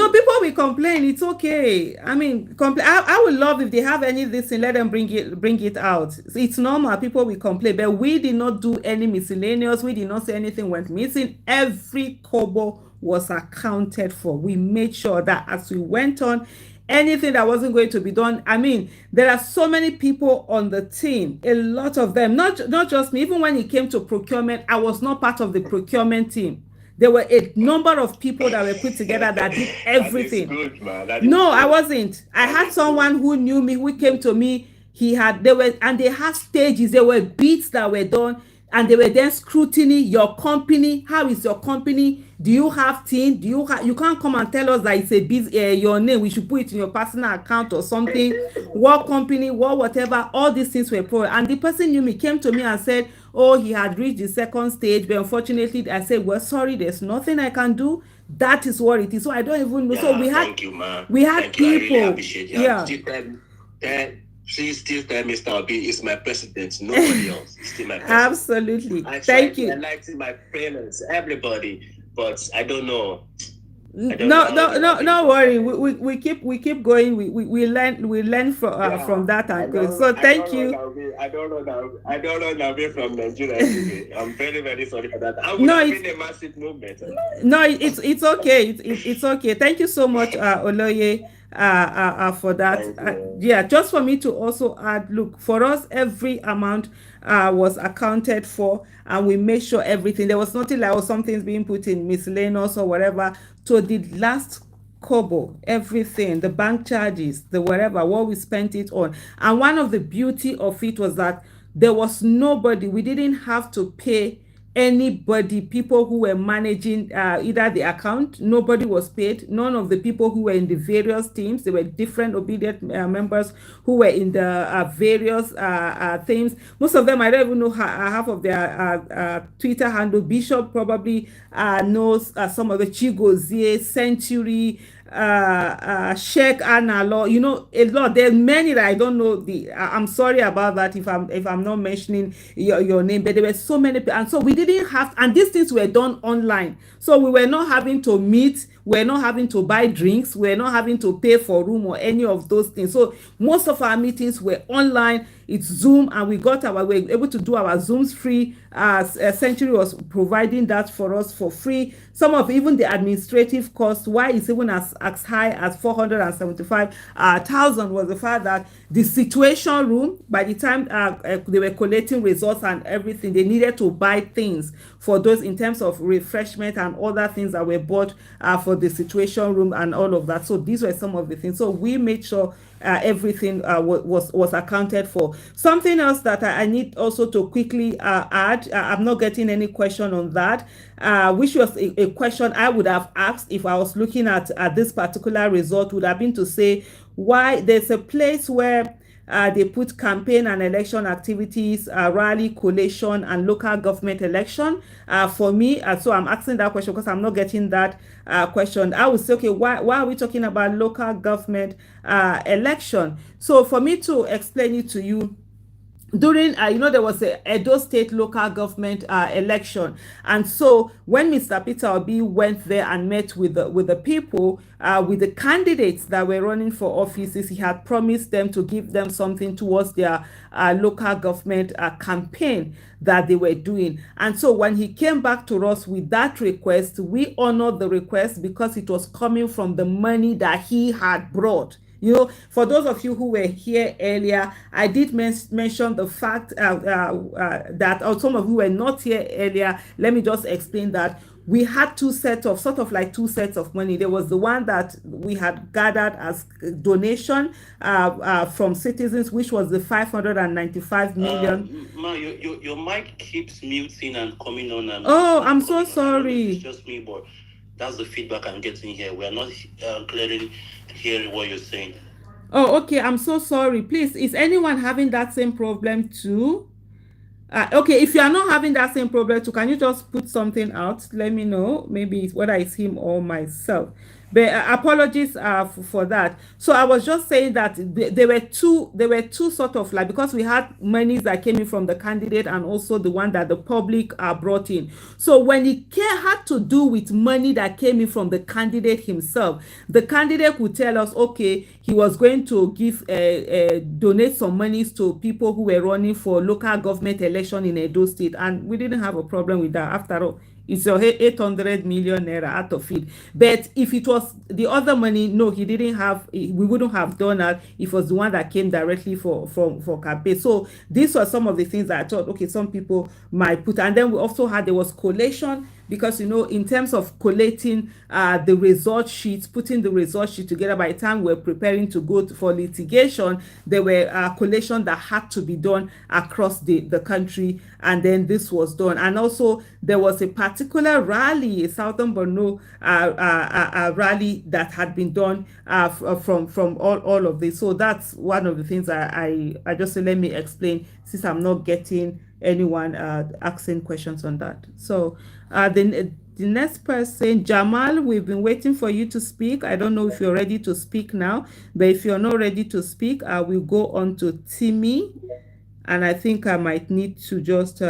people will complain. It's okay. I mean, I would love if they have any of this and let them bring it out. It's normal. People will complain, but we did not do any miscellaneous. We did not say anything went missing. Every kobo was accounted for. We made sure that as we went on, anything that wasn't going to be done. I mean, there are so many people on the team, a lot of them, not just me. Even when it came to procurement, I was not part of the procurement team. There were a number of people that were put together that did everything. That is good, man. No, I wasn't. I had someone who knew me, who came to me. They had stages. There were beats that were done, and they were then scrutiny. Your company, how is your company? Do you have team? You can't come and tell us that it's a your name. We should put it in your personal account or something. What company? Whatever. All these things were pro. And the person knew me, came to me and said, "Oh, he had reached the second stage, but unfortunately," I said, "Well, sorry, there's nothing I can do. That is what it is." So I don't even know. Yeah, so we had people. I really appreciate you. Yeah. Please still tell Mr. Obi is my president, nobody else. He's still my president. Absolutely. Thank you. I like to my parents, everybody, but I don't know. No worry. We keep going. We learn from that and go. So thank you. I don't know now from Nigeria. I'm very, very sorry for that. I would have been a massive movement. No, it's okay. It's okay. Thank you so much, Oloye, for that. Yeah, just for me to also add, look, for us, every amount was accounted for, and we made sure everything. There was nothing like something's being put in miscellaneous or whatever. So the last kobo, everything, the bank charges, the whatever, what we spent it on. And one of the beauty of it was that there was nobody, we didn't have to pay anybody, people who were managing either the account, nobody was paid. None of the people who were in the various teams, they were different obedient members who were in the various things. Most of them, I don't even know half of their Twitter handle. Bishop probably knows some of the Chigozie, Century, Sheikh Analo, a lot. There are many that I don't know. I'm sorry about that if I'm not mentioning your name, but there were so many, and so we didn't have, and these things were done online, so we were not having to meet, we're not having to buy drinks, we're not having to pay for room or any of those things. So most of our meetings were online. It's Zoom, and we were able to do our Zooms free. Century was providing that for us for free. Some of even the administrative costs, why it's even as high as 475,000, was the fact that the situation room, by the time they were collating results and everything, they needed to buy things for those in terms of refreshment and other things that were bought for the situation room and all of that. So these were some of the things. So we made sure everything was accounted for. Something else that I need also to quickly add, I'm not getting any question on that, which was a question I would have asked if I was looking at this particular result, would have been to say why there's a place where they put campaign and election activities, rally, collation, and local government election. For me, so I'm asking that question because I'm not getting that question. I would say, okay, why are we talking about local government election? So for me to explain it to you, during there was a Edo State local government election, and so when Mr. Peter Obi went there and met with the people, with the candidates that were running for offices, he had promised them to give them something towards their local government campaign that they were doing. And so when he came back to us with that request, we honored the request because it was coming from the money that he had brought. For those of you who were here earlier, I did mention the fact that some of you were not here earlier. Let me just explain that. We had two sets of money. There was the one that we had gathered as donation from citizens, which was the 595 million. Ma, your mic keeps muting and coming on. And I'm so sorry. It's just me, but that's the feedback I'm getting here. We are not clearly hearing what you're saying. Oh, okay. I'm so sorry. Please, is anyone having that same problem too? Okay, if you are not having that same problem too, can you just put something out? Let me know. Maybe it's whether it's him or myself. But apologies for that. So I was just saying that there were two sort of, like, because we had monies that came in from the candidate and also the one that the public brought in. So when it had to do with money that came in from the candidate himself, the candidate would tell us, okay, he was going to give donate some monies to people who were running for local government election in Edo State, and we didn't have a problem with that. After all, it's 800 million naira out of it. But if it was the other money, no, he didn't have. We wouldn't have done that. It was the one that came directly for campaign. So these were some of the things that I thought, okay, some people might put. And then we also had, there was collation, because in terms of collating the result sheets, putting the result sheet together, by the time we're preparing to go for litigation, there were collation that had to be done across the country, and then this was done. And also there was a particular rally, a Southern Borno rally that had been done from all of this. So that's one of the things I just say, let me explain, since I'm not getting anyone asking questions on that. So the next person, Jamal, we've been waiting for you to speak. I don't know if you're ready to speak now, but if you're not ready to speak, I will go on to Timmy, and I think I might need to just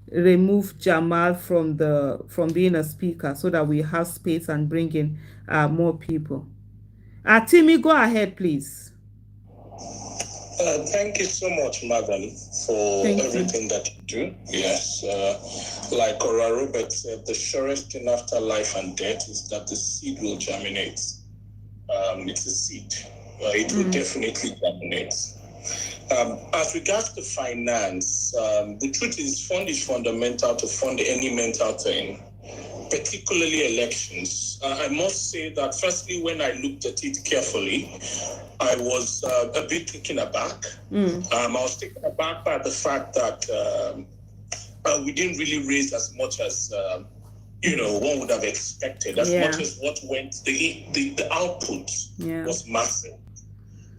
remove Jamal from being a speaker so that we have space and bring in more people. Timmy, go ahead, please. Thank you so much, Madam, for everything that you do. Yes, like Ora Robert said, the surest thing after life and death is that the seed will germinate. It's a seed. It will definitely germinate. As regards to finance, the truth is, fund is fundamental to fund any mental thing, particularly elections. I must say that, firstly, when I looked at it carefully, I was a bit taken aback. I was taken aback by the fact that we didn't really raise as much as one would have expected. As much as what went, the output was massive.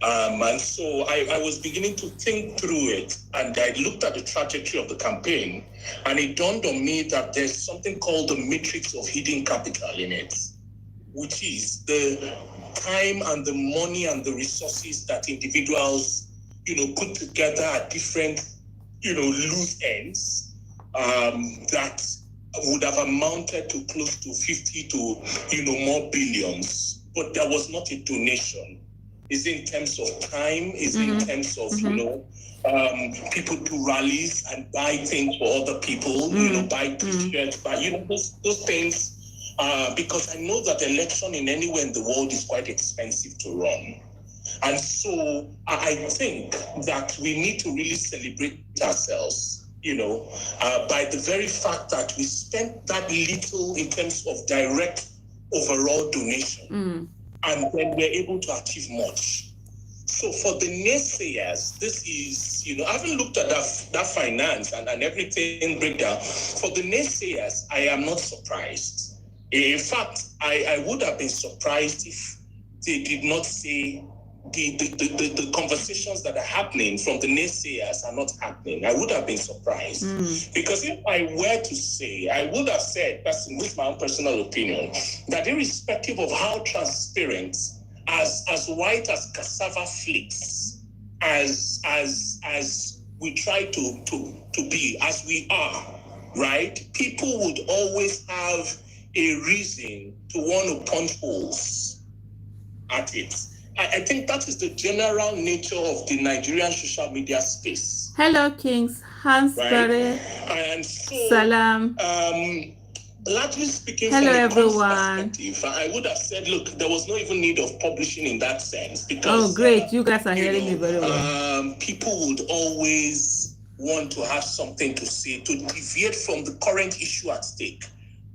And so I was beginning to think through it, and I looked at the trajectory of the campaign, and it dawned on me that there's something called the matrix of hidden capital in it, which is the time and the money and the resources that individuals, put together at different, loose ends, that would have amounted to close to 50 to, more billions. But there was not a donation. Is in terms of time, is in terms of, people do rallies and buy things for other people, buy t-shirts, buy, those things, because I know that election in anywhere in the world is quite expensive to run. And so I think that we need to really celebrate ourselves, by the very fact that we spent that little in terms of direct overall donation. And then we're able to achieve much. So for the naysayers, this is, I haven't looked at that finance and everything breakdown. For the naysayers, I am not surprised. In fact, I would have been surprised if they did not say the conversations that are happening from the naysayers are not happening. I would have been surprised. Because if I were to say, I would have said, with my own personal opinion, that irrespective of how transparent, as white as cassava flakes, as we try to be, as we are, right? People would always have a reason to want to punch holes at it. I think that is the general nature of the Nigerian social media space. Hello, Kings. Hans right? And so, Salam. Largely speaking, hello, from a everyone. Perspective, I would have said, look, there was no even need of publishing in that sense because. Oh, great! You guys are hearing me very well. People would always want to have something to say to deviate from the current issue at stake.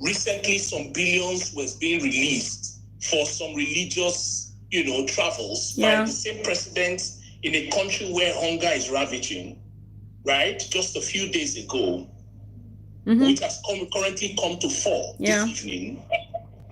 Recently, some billions was being released for some religious, travels by the same president in a country where hunger is ravaging, right? Just a few days ago, which has currently come to 4 this evening,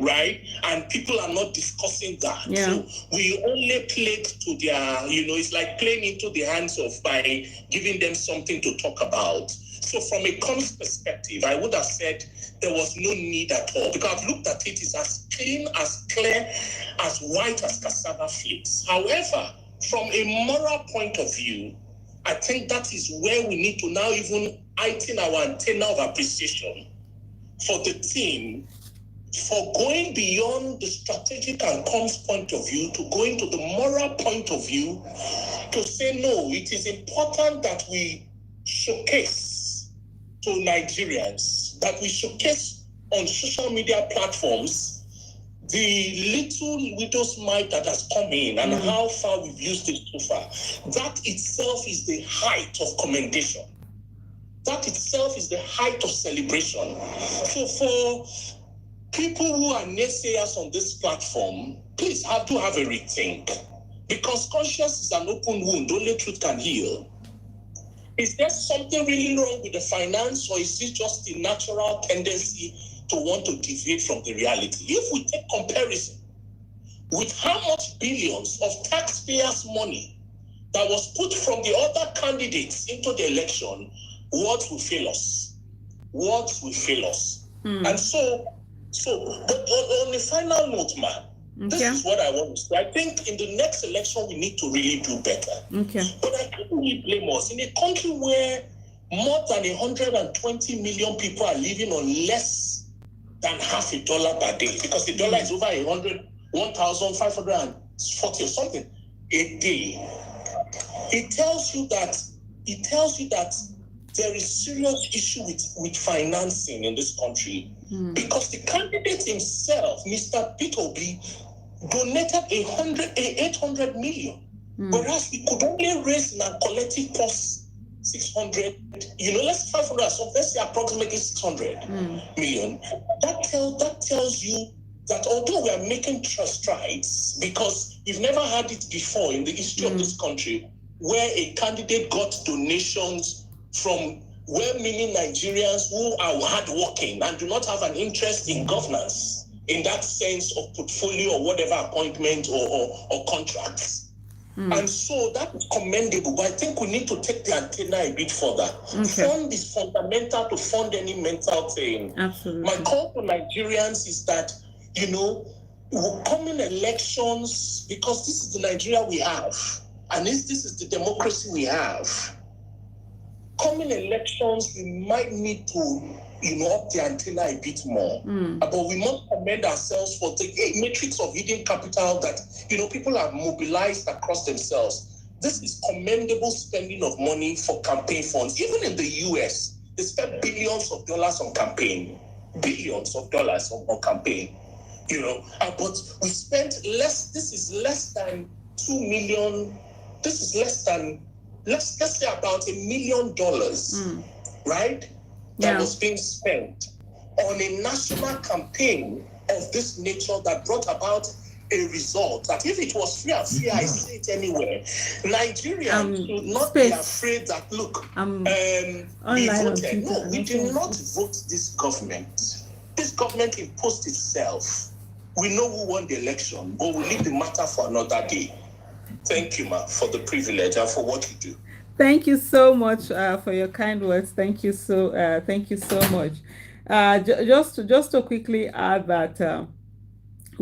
right? And people are not discussing that. So we only played to their, it's like playing into the hands of by giving them something to talk about. So from a comms perspective, I would have said there was no need at all because I've looked at it, it's as clean, as clear, as white as cassava flakes. However, from a moral point of view, I think that is where we need to now even heighten our antenna of appreciation for the team for going beyond the strategic and comms point of view to going to the moral point of view to say, no, it is important that we showcase to Nigerians, that we showcase on social media platforms the little widow's mite that has come in and how far we've used it so far. That itself is the height of commendation. That itself is the height of celebration. So for people who are naysayers on this platform, please have to have a rethink. Because conscience is an open wound, only truth can heal. Is there something really wrong with the finance, or is it just the natural tendency to want to deviate from the reality? If we take comparison with how much billions of taxpayers' money that was put from the other candidates into the election, what will fail us? What will fail us? And so, but on the final note, man, this is what I want to say. I think in the next election, we need to really do better. But I can't really blame us. In a country where more than 120 million people are living on less than $0.50 per day, because the dollar is over 1,540 or something a day, it tells you that there is serious issue with financing in this country because the candidate himself, Mr. Peter Obi, donated 800 million, whereas we could only raise in a collective cost 600, let's 500, so let's say approximately 600 million. That tells you that although we are making strides, because we've never had it before in the history of this country, where a candidate got donations from well-meaning Nigerians who are hardworking and do not have an interest in governance in that sense of portfolio or whatever appointment or contracts. And so that is commendable, but I think we need to take the antenna a bit further. Fund is fundamental to fund any mental thing. Absolutely. My call to Nigerians is that, coming elections, because this is the Nigeria we have, and this is the democracy we have. Coming elections, we might need to, up the antenna a bit more. But we must commend ourselves for the matrix of hidden capital that, people have mobilized across themselves. This is commendable spending of money for campaign funds. Even in the US, they spend billions of dollars on campaign. Billions of dollars on campaign. But we spent less. This is less than 2 million. This is less than, let's say about $1 million, right? That was being spent on a national campaign of this nature that brought about a result that if it was free and fair, I say it anywhere, Nigerians should not be afraid that, look, we voted. No, we did not vote this government. This government imposed itself. We know who won the election, but we'll leave the matter for another day. Thank you, ma, for the privilege and for what you do. Thank you so much for your kind words. Thank you so much. Just to quickly add that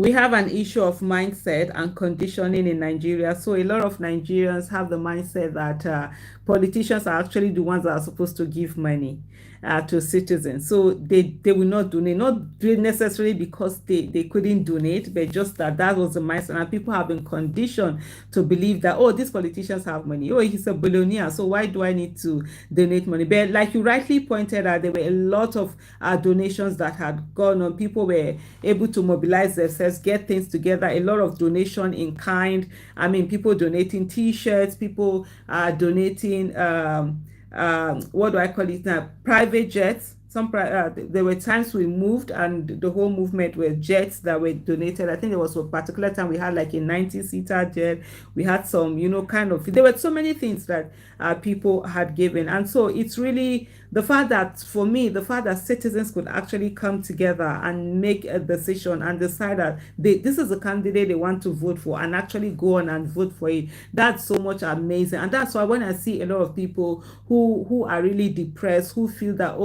we have an issue of mindset and conditioning in Nigeria. So a lot of Nigerians have the mindset that politicians are actually the ones that are supposed to give money to citizens. So they will not donate, not necessarily because they couldn't donate, but just that was the mindset. And people have been conditioned to believe that, oh, these politicians have money. Oh, he's a billionaire, so why do I need to donate money? But like you rightly pointed out, there were a lot of donations that had gone on. People were able to mobilize themselves, get things together. A lot of donation in kind. I mean, people donating T-shirts, people donating what do I call it now? Private jets. There were times we moved and the whole movement were jets that were donated. I think there was a particular time we had like a 90-seater jet. We had some, there were so many things that people had given. And so it's really the fact that, for me, the fact that citizens could actually come together and make a decision and decide that this is a candidate they want to vote for, and actually go on and vote for it. That's so much amazing. And that's why when I see a lot of people who are really depressed, who feel that,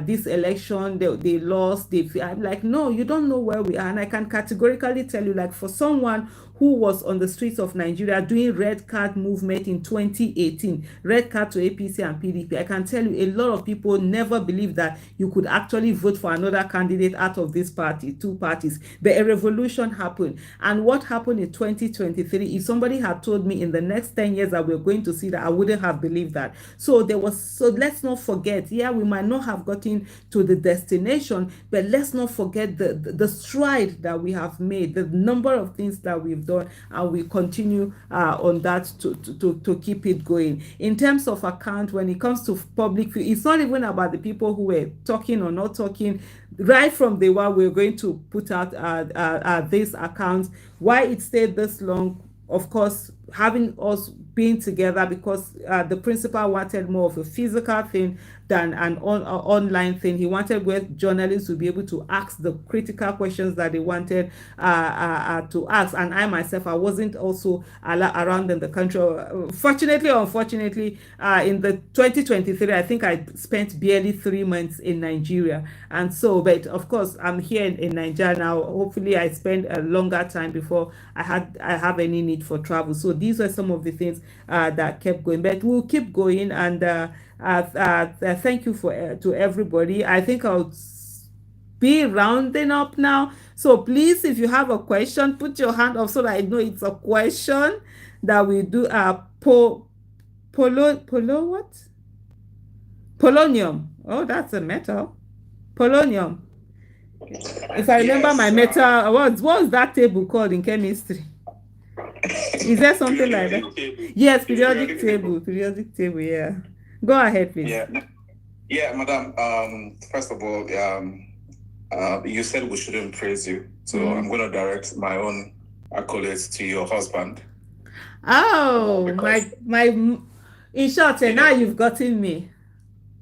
this election, they lost, I'm like, no, you don't know where we are. And I can categorically tell you, like, for someone who was on the streets of Nigeria doing red card movement in 2018, red card to APC and PDP, I can tell you a lot of people never believed that you could actually vote for another candidate out of this party, two parties. But a revolution happened. And what happened in 2023, if somebody had told me in the next 10 years that we're going to see that, I wouldn't have believed that. So let's not forget, we might not have gotten to the destination, but let's not forget the stride that we have made, the number of things that we've done, and we continue on that to keep it going. In terms of account, when it comes to public, it's not even about the people who were talking or not talking. Right from day one, we're going to put out this account. Why it stayed this long, of course, having us being together, because the principal wanted more of a physical thing than an online thing. He wanted where journalists would be able to ask the critical questions that they wanted to ask. And I myself, I wasn't also around in the country. Fortunately or unfortunately, in the 2023, I think I spent barely 3 months in Nigeria. And so, but of course, I'm here in Nigeria now. Hopefully, I spend a longer time before I have any need for travel. So these were some of the things that kept going. But we'll keep going, and thank you to everybody. I think I'll be rounding up now. So please, if you have a question, put your hand up so that I know it's a question that we do. Polonium. Oh, that's a metal. Polonium. If I remember my metal, what's that table called in chemistry? Is there something like that? Yes, periodic table. Periodic table, yeah. Go ahead, please. Yeah, madam. First of all, you said we shouldn't praise you. So I'm going to direct my own accolades to your husband. Oh, my in short, now you've gotten me.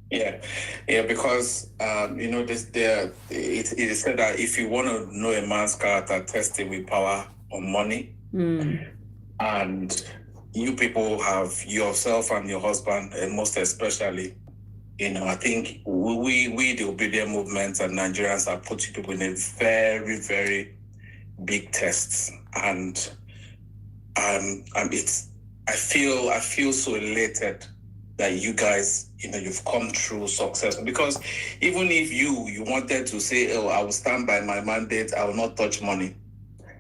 Yeah, because it is said that if you want to know a man's character, test it with power or money. And you people have yourself and your husband, and most especially, I think we the obedient movement and Nigerians are putting people in a very, very big test. And I feel so elated that you guys, you've come through success. Because even if you wanted to say, I will stand by my mandate, I will not touch money.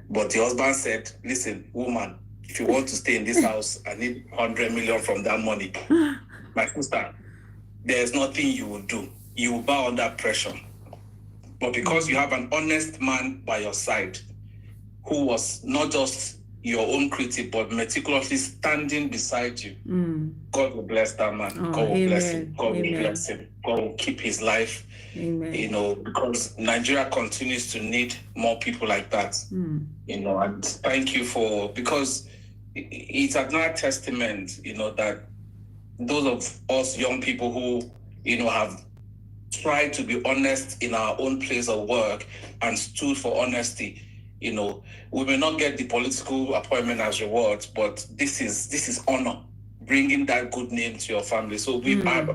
But the husband said, listen, woman, if you want to stay in this house, I need 100 million from that money. My sister, there's nothing you will do. You will bow under pressure. But because you have an honest man by your side, who was not just your own critic, but meticulously standing beside you, God will bless that man. God will bless him. God will bless him. God will keep his life. Amen. Because Nigeria continues to need more people like that. And thank you because it's another testament, that those of us young people who, have tried to be honest in our own place of work and stood for honesty, we may not get the political appointment as rewards, but this is honor, bringing that good name to your family. So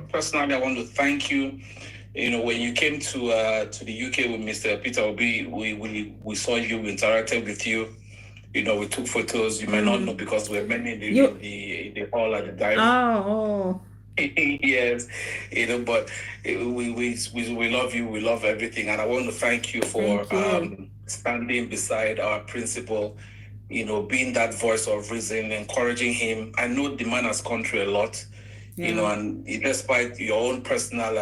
personally, I want to thank you. when you came to the UK with Mr. Peter Obi, we saw you, we interacted with you. We took photos. You might not know because we're many in the hall at the time. Oh. Yes, but we love you. We love everything, and I want to thank you for standing beside our principal. Being that voice of reason, encouraging him. I know the man has gone through a lot. And despite your own personal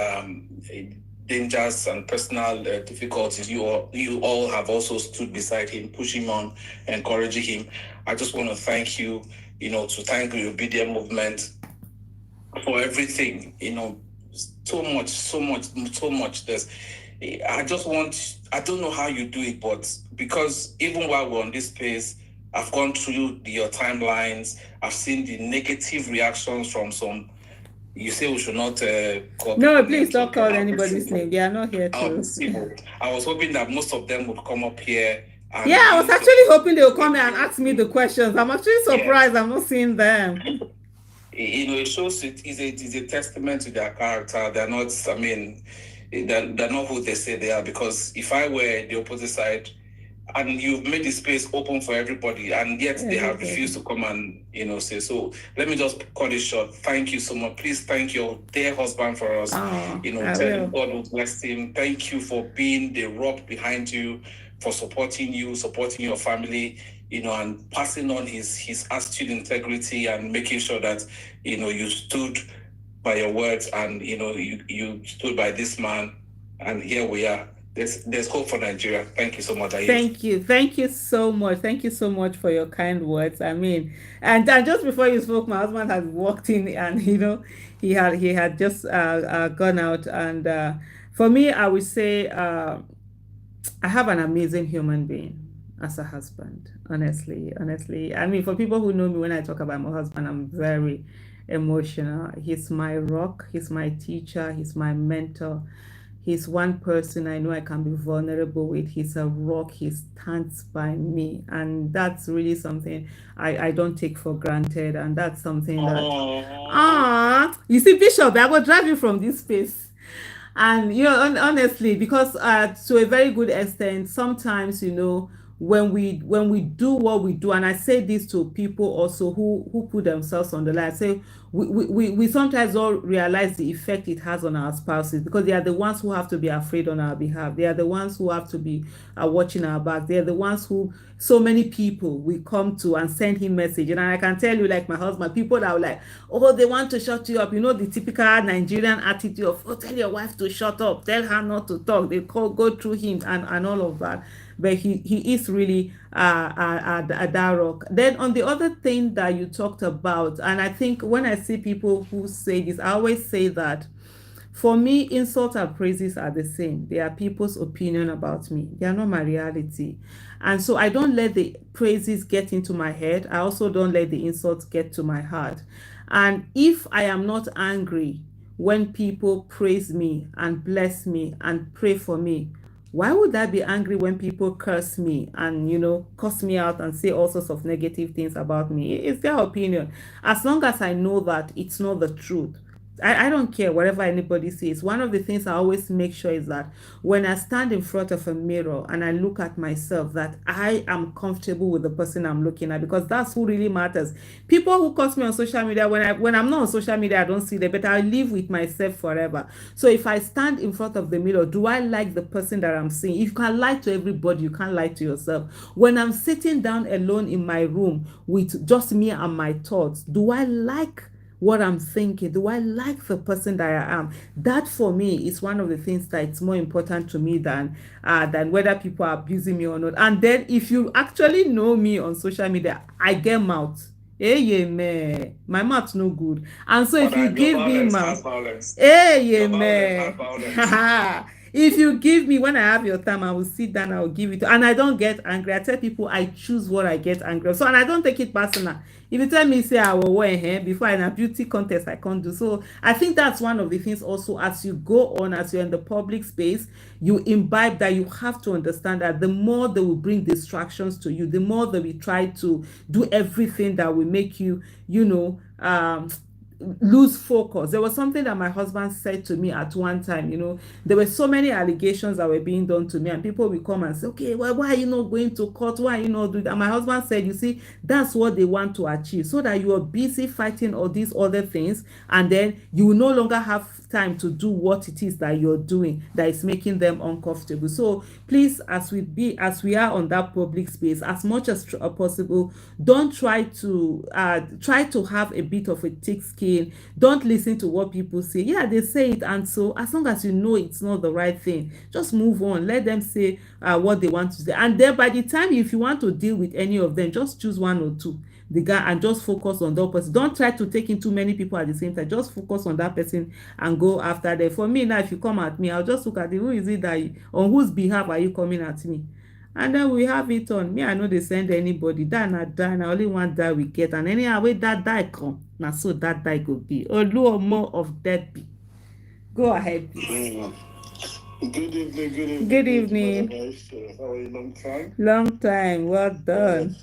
dangers and personal difficulties, you all have also stood beside him, pushing him on, encouraging him. I just want to thank you, to thank the obedient movement for everything, so much. I don't know how you do it, but because even while we're on this space, I've gone through your timelines. I've seen the negative reactions from some. You say we should not call. No, please don't call anybody's name. They are not here to. I was hoping that most of them would come up here. I was actually hoping they would come here and ask me the questions. I'm actually surprised I'm not seeing them. It shows it is a testament to their character. They're not. They're not who they say they are. Because if I were the opposite side, and you've made the space open for everybody, and yet they have refused to come and say. So let me just cut it short. Thank you so much. Please thank your dear husband for us. Tell him God will bless him. Thank you for being the rock behind you, for supporting you, supporting your family, and passing on his attitude, integrity, and making sure that you stood by your words, and you stood by this man, and here we are. There's hope for Nigeria. Thank you so much. Thank you so much for your kind words. And just before you spoke, my husband had walked in, and he had just gone out. And for me, I would say I have an amazing human being as a husband. Honestly, for people who know me, when I talk about my husband, I'm very emotional. He's my rock. He's my teacher. He's my mentor. He's one person I know I can be vulnerable with. He's a rock. He stands by me. And that's really something I don't take for granted. And that's something that... You see, Bishop, I will drive you from this space. And, honestly, because to a very good extent, sometimes, when we do what we do, and I say this to people also who put themselves on the line, I say we sometimes don't realize the effect it has on our spouses, because they are the ones who have to be afraid on our behalf. They are the ones who have to be watching our back. They are the ones who, so many people we come to and send him message. And I can tell you, like my husband, people that are like, oh, they want to shut you up. The typical Nigerian attitude of, oh, tell your wife to shut up, tell her not to talk. They go through him and all of that. But he is really that rock. Then on the other thing that you talked about, and I think when I see people who say this, I always say that for me, insults and praises are the same. They are people's opinion about me. They are not my reality. And so I don't let the praises get into my head. I also don't let the insults get to my heart. And if I am not angry when people praise me and bless me and pray for me, why would I be angry when people curse me and, cuss me out and say all sorts of negative things about me? It's their opinion. As long as I know that it's not the truth, I don't care whatever anybody says. One of the things I always make sure is that when I stand in front of a mirror and I look at myself, that I am comfortable with the person I'm looking at, because that's who really matters. People who curse me on social media, when I'm not on social media, I don't see them, but I live with myself forever. So if I stand in front of the mirror, do I like the person that I'm seeing? If you can lie to everybody, you can't lie to yourself. When I'm sitting down alone in my room with just me and my thoughts, do I like what I'm thinking? Do I like the person that I am? That for me is one of the things that it's more important to me than whether people are abusing me or not. And then if you actually know me on social media, I get mouth. Hey, man, my mouth's no good. And so if you give me mouth, hey, man, if you give me, when I have your time, I will sit down, I will give it. And I don't get angry. I tell people I choose what I get angry. So, and I don't take it personal. If you tell me, say I will wear hair before in a beauty contest, I can't do. So I think that's one of the things also, as you go on, as you're in the public space, you imbibe that you have to understand that the more they will bring distractions to you, the more that we try to do everything that will make you, lose focus. There was something that my husband said to me at one time. There were so many allegations that were being done to me, and people will come and say, okay, well, why are you not going to court? Why are you not doing that? And my husband said, you see, that's what they want to achieve, so that you are busy fighting all these other things, and then you will no longer have time to do what it is that you're doing that is making them uncomfortable. So please, as we are on that public space, as much as possible, don't try to have a bit of a thick skin. Don't listen to what people say. Yeah, they say it, and so as long as you know it's not the right thing, just move on. Let them say what they want to say, and then by the time, if you want to deal with any of them, just choose one or two, the guy, and just focus on that person. Don't try to take in too many people at the same time. Just focus on that person and go after them. For me now, if you come at me, I'll just look at who is it that on whose behalf are you coming at me, and then we have it on. Me, I know they send anybody. That na die, na only one die we get, and anyhow wey that die come, na so that die go be. Oluomo of Deadby. Go ahead, please. Good evening. Good evening. How are you? Long time. Long time. Well done.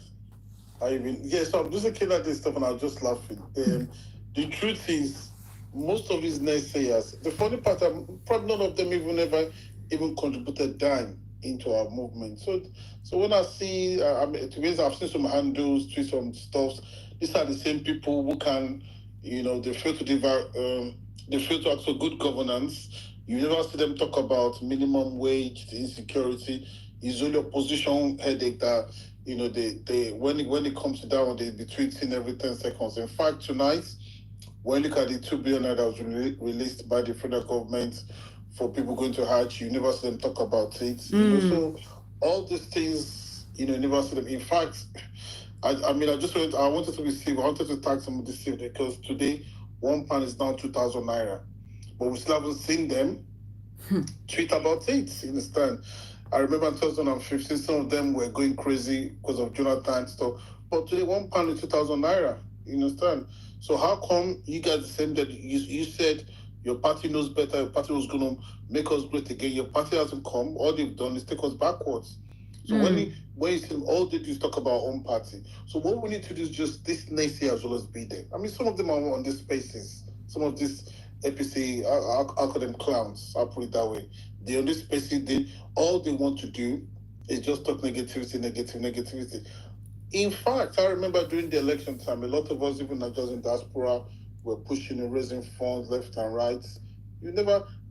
So I'm just looking at this stuff and I'm just laughing. The truth is, most of these naysayers, the funny part, probably none of them even contributed dime into our movement. So when I see, I've seen some handles, tweet some stuff. These are the same people who can, they fail to ask for good governance. You never see them talk about minimum wage, the insecurity. It's only opposition headache that, they when it comes to that one, they be tweeting every 10 seconds. In fact, tonight, when you look at the 2 billion that was released by the federal government for people going to Hajj, you never see them talk about it. So all these things, you never see them. In fact, I wanted to receive, I wanted to tag some of this because today, £1 is now 2,000 naira. But we still haven't seen them tweet about it, you understand? I remember in 2015, some of them were going crazy because of Jonathan stuff. But today, £1 is 2,000 naira, you understand? So how come you guys the same that you said your party knows better, your party was going to make us great again? Your party hasn't come. All they've done is take us backwards. So when you see them, all they do is talk about our own party. So what we need to do is just this naysayers as well as be there. I mean, some of them are on these spaces. Some of these APC, I'll call them clowns. I'll put it that way. They on this spaces, all they want to do is just talk negativity. In fact, I remember during the election time, a lot of us, even not just in diaspora, were pushing and raising funds left and right.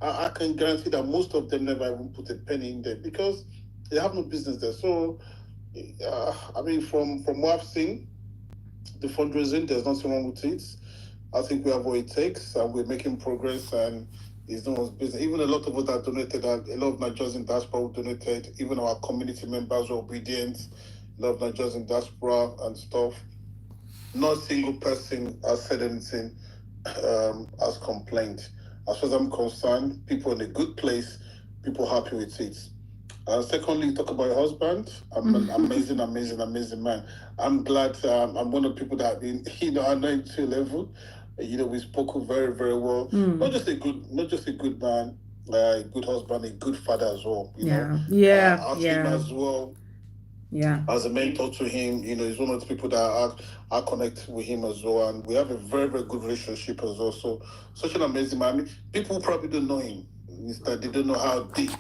I can guarantee that most of them never even put a penny in there because they have no business there. So, from what I've seen, the fundraising, there's nothing wrong with it. I think we have what it takes, and we're making progress, and it's no one's business. Even a lot of us that donated, a lot of Nigerians in diaspora who donated, even our community members were obedient, a lot of Nigerians in diaspora and stuff. Not a single person has said anything, has complained. As far as I'm concerned, people in a good place, people happy with it. Secondly, talk about your husband. I'm an amazing man. I'm glad I'm one of the people that I know him to a level. We spoke very, very well. Not just a good man, a good husband, a good father as well. Him as well. Yeah. As a mentor to him, he's one of the people that I connect with him as well, and we have a very, very good relationship as well. So such an amazing man. I mean, people probably don't know him. They don't know how deep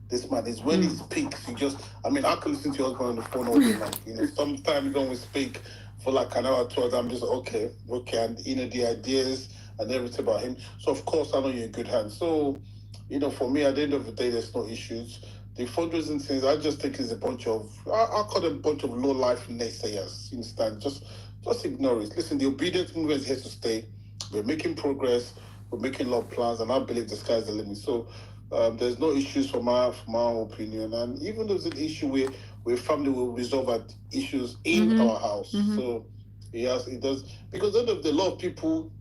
this man is. When he speaks, I can listen to your husband on the phone all day long. Sometimes when we speak for like an hour or 2 hours, I'm just okay, and the ideas and everything about him. So of course I know you're in good hands. So, for me at the end of the day, there's no issues. The fundraising things, I just think is a bunch of, I call them a bunch of low life naysayers. You understand? Just ignore it. Listen, the obedient movement is here to stay. We're making progress. We're making a lot of plans, and I believe the sky's the limit. So there's no issues from my opinion. And even though there's an issue where family will resolve issues in our house. So yes, it does. Because a lot of people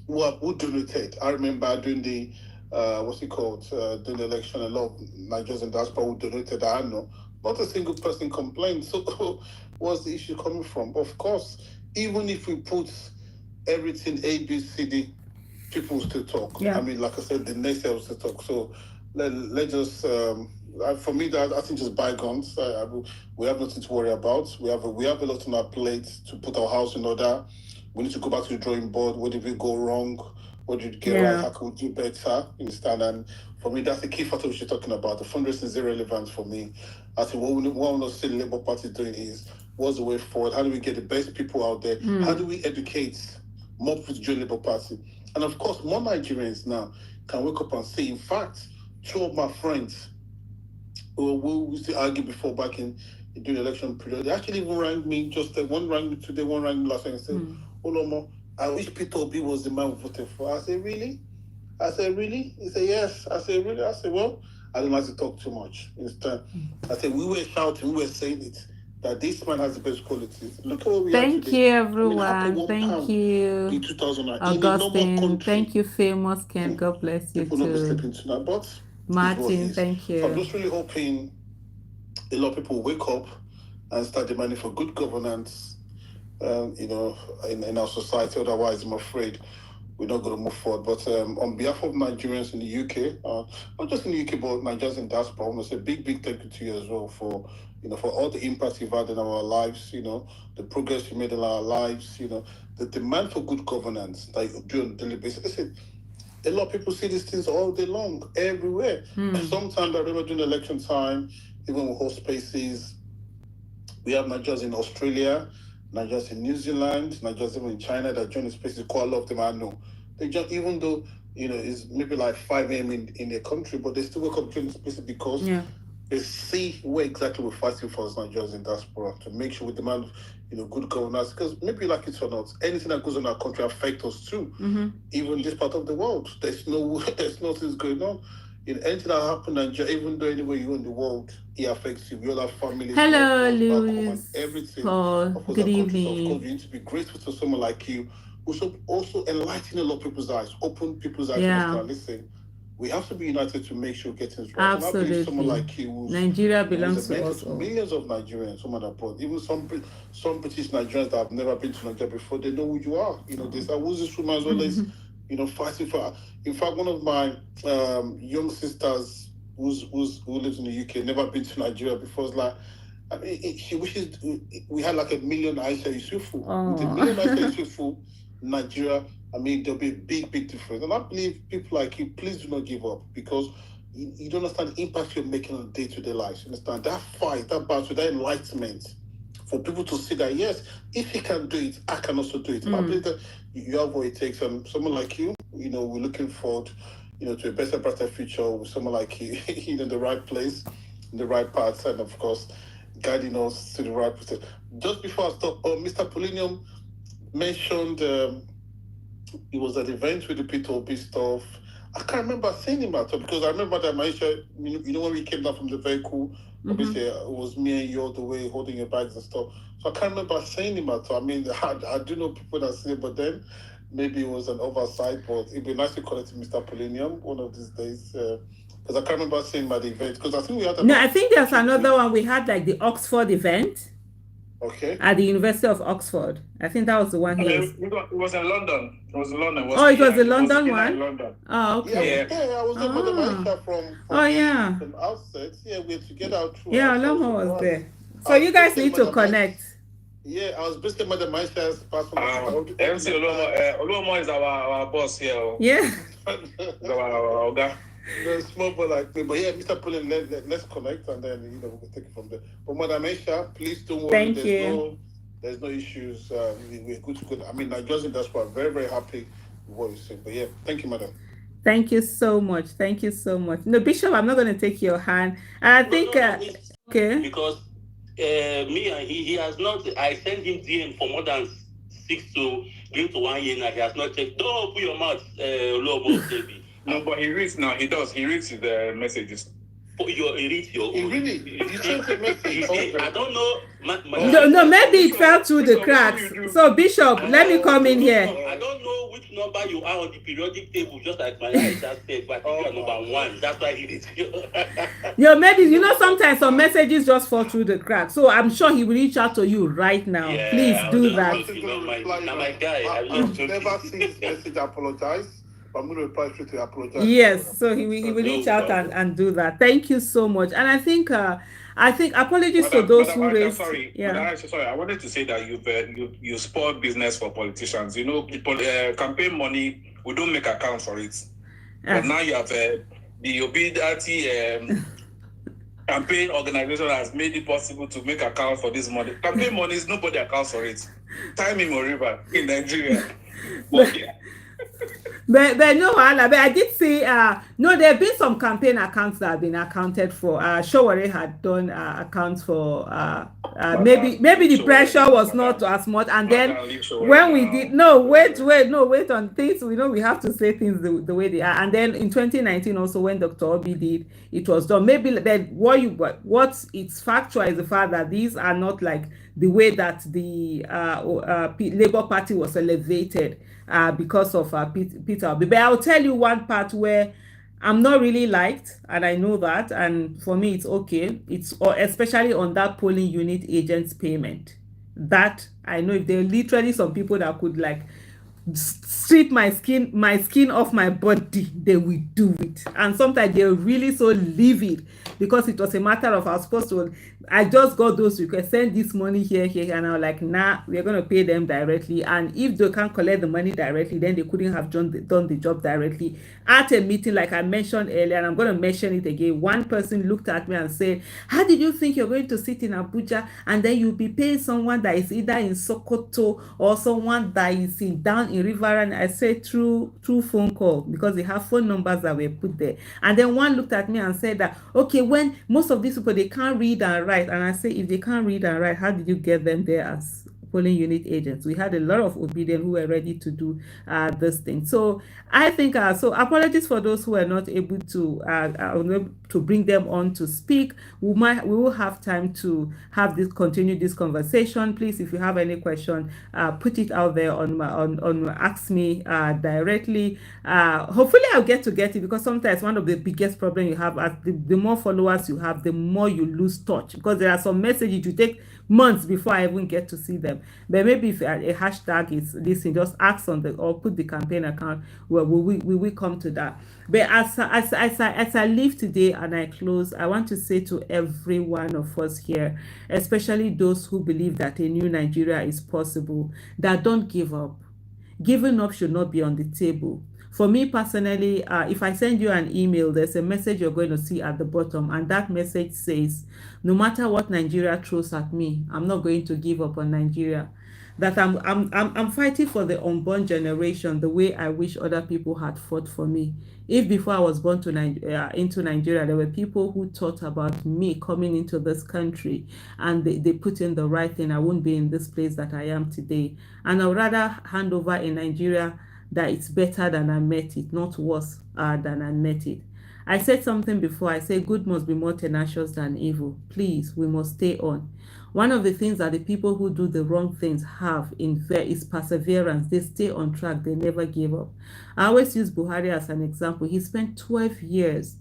who donated. I remember during the during the election, a lot of Nigerians in diaspora who donated. I know not a single person complained. So what's the issue coming from? Of course, even if we put everything A, B, C, D, people will still talk. Yeah. I mean, like I said, the next day will still talk. So let's just, for me, that I think just bygones. We have nothing to worry about. We have a lot on our plate to put our house in order, We need to go back to the drawing board. What did we go wrong? What did we get right? How can we do better? You understand? And for me, that's the key factor which you're talking about. The fundraising is irrelevant for me. I think what we want to see the Labour Party doing is, what's the way forward? How do we get the best people out there? How do we educate more people to join Labour Party? And of course, more Nigerians now can wake up and say, in fact, two of my friends who used to argue before back in during the election period, they actually even rang me, one rang me today, one rang me last week and said, Olomo, I wish Peter Obi was the man we voted for. I said, really? I said, really? He said, yes. I said, really? I said, well, I don't like to talk too much. I said, we were shouting, we were saying it, that this man has the best qualities. Look at what we Thank you, everyone. Thank you, in 2009. Augustine. Thank you, Famous Ken. God bless you, people too. Not be sleeping tonight, but Martin, thank you. So I'm just really hoping a lot of people wake up and start demanding for good governance, in our society. Otherwise, I'm afraid we're not going to move forward. But on behalf of Nigerians in the UK, not just in the UK, but Nigerians in diaspora, I want to say big thank you to you as well for all the impact you've had in our lives, the progress you made in our lives, the demand for good governance that you do on a daily basis. Listen, a lot of people see these things all day long, everywhere. Sometimes I remember during election time, even with host spaces, we have Nigerians in Australia, Nigerians in New Zealand, Nigerians even in China that join the spaces. Quite a lot of them I know. They just, even though, it's maybe like 5 a.m. in their country, but they still wake up during the spaces because they see where exactly we're fighting for as Nigerians in diaspora to make sure we demand, good governance. Because maybe like it or not, anything that goes on in our country affects us too. Even this part of the world, there's nothing going on. Anything that happens in Nigeria, even though anywhere you go in the world, it affects you. We all have families. Hello, Louis. Everything. Good evening. So of course, you need to be grateful to someone like you, who should also enlighten a lot of people's eyes, open people's eyes to understand. Listen, we have to be united to make sure we get things right. Absolutely. And I believe someone like you, Nigeria belongs to us all. Millions of Nigerians, someone abroad, even some British Nigerians that have never been to Nigeria before, they know who you are. There's who's this woman always, fighting for. In fact, one of my young sisters who lives in the UK, never been to Nigeria before, is like, I mean, she wishes we had like a million Aisha Yusufu. With a million Aisha Yusufu, Nigeria, I mean, there'll be a big difference. And I believe people like you, please do not give up, because you don't understand the impact you're making on day-to-day life. You understand that fight, that battle, that enlightenment, for people to see that, yes, if he can do it, I can also do it. And I believe that you have what it takes. And someone like you, we're looking forward, to a better, brighter future with someone like you, in the right place, in the right path, and of course, guiding us to the right place. Just before I stop, Mr. Polinium mentioned it was an event with the P2B stuff. I can't remember seeing him at all, because I remember that Maisha, when we came down from the vehicle, obviously it was me and you all the way holding your bags and stuff. So I can't remember seeing him at all. I mean, I do know people that see it, but then maybe it was an oversight. But it'd be nice to connect to Mr. Polinium one of these days. Because I can't remember seeing him at the event. Because I think we had. No, I think there's another one. We had like the Oxford event. Okay. At the University of Oxford. I think that was the one here. It was in London. It was in London. It was the London one? London. Oh, okay. Yeah, I was there with the Maisha from outset. Yeah, we were together. Yeah, Oloma was there. So you guys need to connect. Yeah, I was basically Madam Maisha's personal. MC Oloma is our boss here. Yeah. Our guy. The small boy like me, but yeah, Mr. Pullen, let's connect, and then we'll take it from there. But Madam Aisha, please don't worry. Thank you. There's no issues. We're good to go. I mean, Nigerians, that's why I'm very happy with what you said. But yeah, thank you, Madam. Thank you so much. Thank you so much. No, Bishop, I'm not going to take your hand. I think okay. Because me and he has not. I sent him DM for more than 6 to 1 year now. He has not checked. Don't open your mouth, Lobo, baby. No, but he reads now. He does. He reads the messages. He reads your own. Really? You sent a message? I don't know. No, maybe it fell through the cracks. So, Bishop, let me come in here. I don't know which number you are on the periodic table, just like my eyes just said, but I think you're number 1. That's why he reads you. Maybe, sometimes some messages just fall through the cracks. So, I'm sure he will reach out to you right now. Yeah, please do that. My guy. I've never seen his message apologize. I'm going to reply straight to apologize. Yes, so he will reach out and do that. Thank you so much. And I think apologies for those who raised. Sorry, yeah. sorry. I wanted to say that you spoiled business for politicians. You know, campaign money, we don't make accounts for it. But now you have the Obidati campaign organization has made it possible to make accounts for this money. Campaign money is nobody accounts for it. Time in Moriba in Nigeria. But, yeah. But no, but I did see no, there have been some campaign accounts that have been accounted for. Showore had done accounts for maybe the pressure was not as much, and then when we did wait on things, we know we have to say things the way they are. And then in 2019 also when Dr. Obi did, it was done. Maybe that what it's factual is the fact that these are not like the way that the Labour Party was elevated because of Peter Obi. But I'll tell you one part where I'm not really liked, and I know that, and for me it's okay. It's especially on that polling unit agents payment. That I know if there are literally some people that could like strip my skin off my body, they will do it. And sometimes they're really so livid because it was a matter of I was supposed to, I just got those requests, send this money here, and I was like, nah, we're going to pay them directly. And if they can't collect the money directly, then they couldn't have done the job directly. At a meeting, like I mentioned earlier, and I'm going to mention it again, one person looked at me and said, how did you think you're going to sit in Abuja and then you'll be paying someone that is either in Sokoto or someone that is down in River? And I said through phone call, because they have phone numbers that were put there. And then one looked at me and said that, okay, when most of these people, they can't read and write. And I say, if they can't read and write, how did you get them there as polling unit agents? We had a lot of obedient who were ready to do this thing. So I think so apologies for those who are not able to bring them on to speak. We will have time to continue this conversation. Please, if you have any question, put it out there on Ask Me directly. Hopefully I'll get it, because sometimes one of the biggest problems you have, as the more followers you have, the more you lose touch, because there are some messages you take months before I even get to see them. But maybe if a hashtag is listening, just ask on or put the campaign account. Well, we will come to that. But as I leave today and I close, I want to say to every one of us here, especially those who believe that a new Nigeria is possible, that don't give up. Giving up should not be on the table. For me personally, if I send you an email, there's a message you're going to see at the bottom, and that message says, no matter what Nigeria throws at me, I'm not going to give up on Nigeria. That I'm fighting for the unborn generation the way I wish other people had fought for me. If before I was born into Nigeria, there were people who thought about me coming into this country and they put in the right thing, I wouldn't be in this place that I am today. And I'd rather hand over in Nigeria that it's better than I met it, not worse than I met it. I said something before. I said good must be more tenacious than evil. Please, we must stay on. One of the things that the people who do the wrong things have in fear is perseverance. They stay on track. They never give up. I always use Buhari as an example. He spent 12 years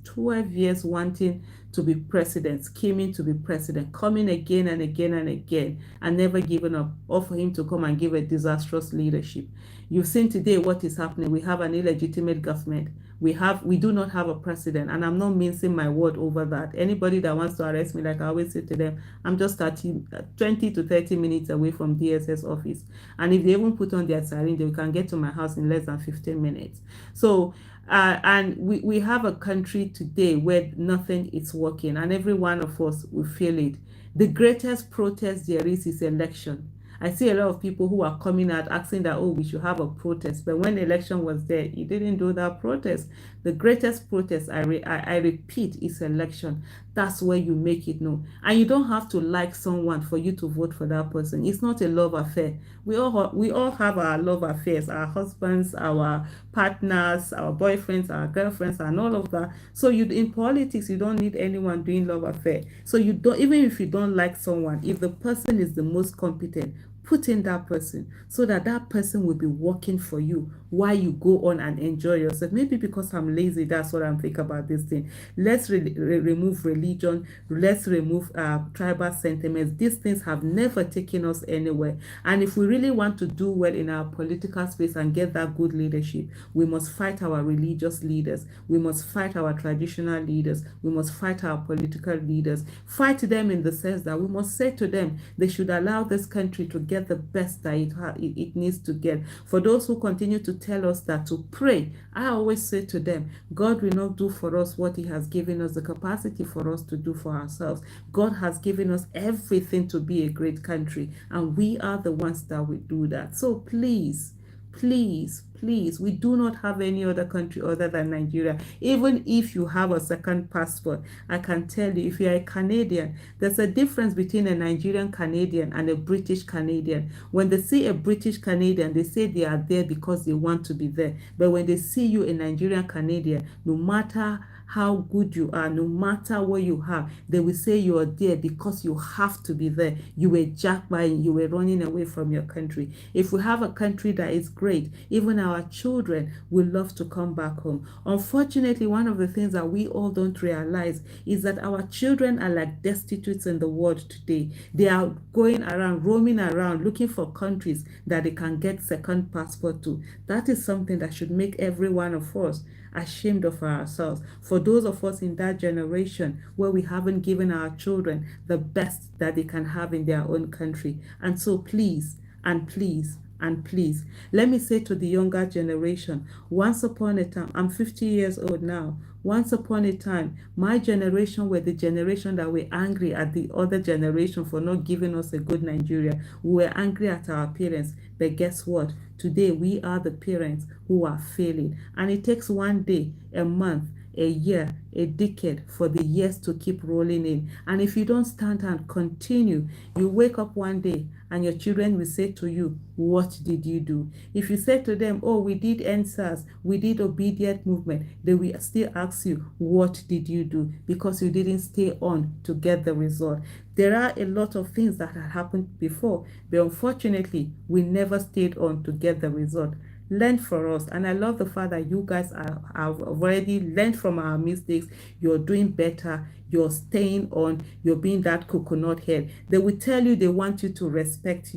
wanting to be president, scheming to be president, coming again and again and again, and never giving up, or for him to come and give a disastrous leadership. You've seen today what is happening. We have an illegitimate government. We do not have a president, and I'm not mincing my word over that. Anybody that wants to arrest me, like I always say to them, I'm just 20 to 30 minutes away from DSS office. And if they even put on their siren, they can get to my house in less than 15 minutes. So, and we have a country today where nothing is working, and every one of us will feel it. The greatest protest there is election. I see a lot of people who are coming out asking that, oh, we should have a protest. But when the election was there, you didn't do that protest. The greatest protest, I repeat, is election. That's where you make it known. And you don't have to like someone for you to vote for that person. It's not a love affair. We all have our love affairs, our husbands, our partners, our boyfriends, our girlfriends, and all of that. So in politics, you don't need anyone doing love affair. So you don't, even if you don't like someone, if the person is the most competent, put in that person so that that person will be working for you while you go on and enjoy yourself. Maybe because I'm lazy, that's what I'm thinking about this thing. Let's remove religion. Let's remove tribal sentiments. These things have never taken us anywhere. And if we really want to do well in our political space and get that good leadership, we must fight our religious leaders. We must fight our traditional leaders. We must fight our political leaders. Fight them in the sense that we must say to them, they should allow this country to get the best that it needs to get. For those who continue to tell us that to pray, I always say to them, God will not do for us what he has given us the capacity for us to do for ourselves. God has given us everything to be a great country, and we are the ones that will do that. So please, please, please, we do not have any other country other than Nigeria. Even if you have a second passport, I can tell you, if you're a Canadian, there's a difference between a Nigerian Canadian and a British Canadian. When they see a British Canadian, they say they are there because they want to be there. But when they see you, a Nigerian Canadian, no matter how good you are, no matter what you have, they will say you are there because you have to be there. You were jacked by, you were running away from your country. If we have a country that is great, even our children will love to come back home. Unfortunately, one of the things that we all don't realize is that our children are like destitutes in the world today. They are going around, roaming around, looking for countries that they can get second passport to. That is something that should make every one of us ashamed of ourselves. For those of us in that generation where we haven't given our children the best that they can have in their own country. And so please, and please, and please, let me say to the younger generation, once upon a time, I'm 50 years old now. Once upon a time, my generation were the generation that were angry at the other generation for not giving us a good Nigeria. We were angry at our parents. But guess what? Today, we are the parents who are failing. And it takes one day, a month, a year, a decade for the years to keep rolling in. And if you don't stand and continue, you wake up one day and your children will say to you, what did you do? If you say to them, oh, we did NSAS, we did obedient movement, they will still ask you, what did you do? Because you didn't stay on to get the result. There are a lot of things that had happened before, but unfortunately, we never stayed on to get the result. Learn for us, and I love the fact that you guys have already learned from our mistakes. You're doing better, you're staying on, you're being that coconut head. They will tell you they want you to respect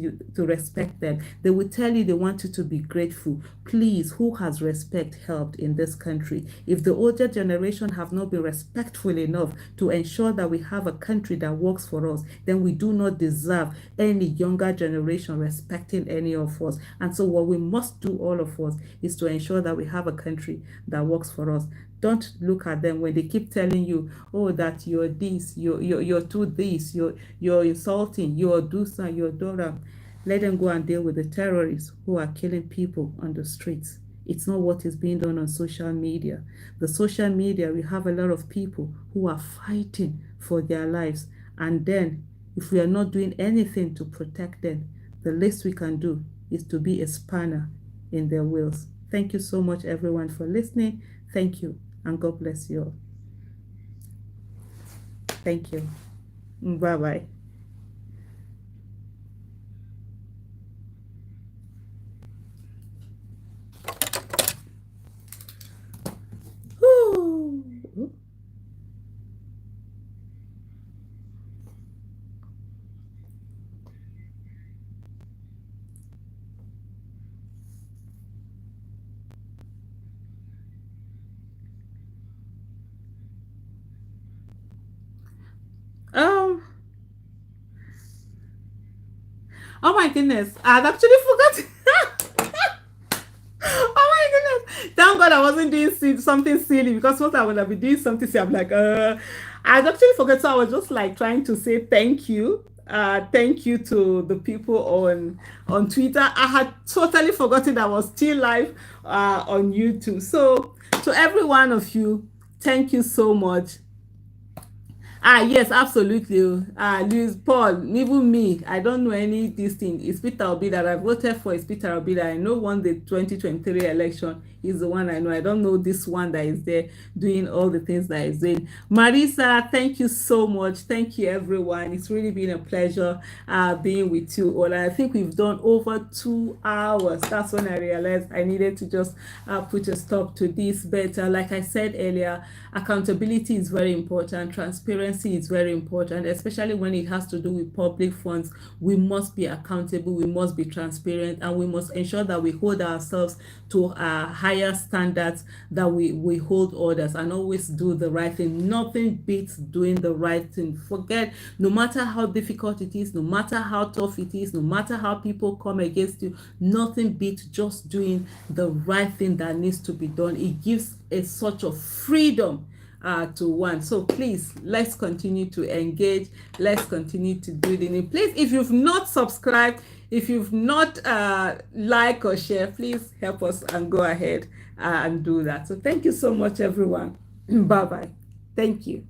them. They will tell you they want you to be grateful. Please, who has respect helped in this country? If the older generation have not been respectful enough to ensure that we have a country that works for us, then we do not deserve any younger generation respecting any of us. And so what we must do, all of us, is to ensure that we have a country that works for us. Don't look at them when they keep telling you, oh, that you're this, you're too this, you're insulting, you're dosa, you're dora. Let them go and deal with the terrorists who are killing people on the streets. It's not what is being done on social media. The social media, we have a lot of people who are fighting for their lives. And then, if we are not doing anything to protect them, the least we can do is to be a spanner in their wheels. Thank you so much, everyone, for listening. Thank you, and God bless you all. Thank you. Bye-bye. Oh my goodness, I'd actually forgotten. Oh my goodness. Thank God I wasn't doing something silly, because what I would have been doing something silly, I'm like, I'd actually forgot. So I was just like trying to say thank you. Thank you to the people on Twitter. I had totally forgotten I was still live on YouTube. So to every one of you, thank you so much. Yes, absolutely. Louis Paul, even me, I don't know any this thing. It's Peter Obi that I voted for. It's Peter Obi that I know won the 2023 election. Is the one I know. I don't know this one that is there doing all the things that is doing. Marisa, thank you so much. Thank you, everyone. It's really been a pleasure being with you all. I think we've done over 2 hours. That's when I realized I needed to just put a stop to this. But like I said earlier, accountability is very important. Transparency is very important, especially when it has to do with public funds. We must be accountable, we must be transparent, and we must ensure that we hold ourselves to higher standards that we hold others, and always do the right thing. Nothing beats doing the right thing. Forget, no matter how difficult it is, no matter how tough it is, no matter how people come against you, nothing beats just doing the right thing that needs to be done. It gives a sort of freedom to one. So please, let's continue to engage. Let's continue to do it. Please, if you've not subscribed, if you've not like or share, please help us and go ahead and do that. So thank you so much, everyone. Bye bye. Thank you.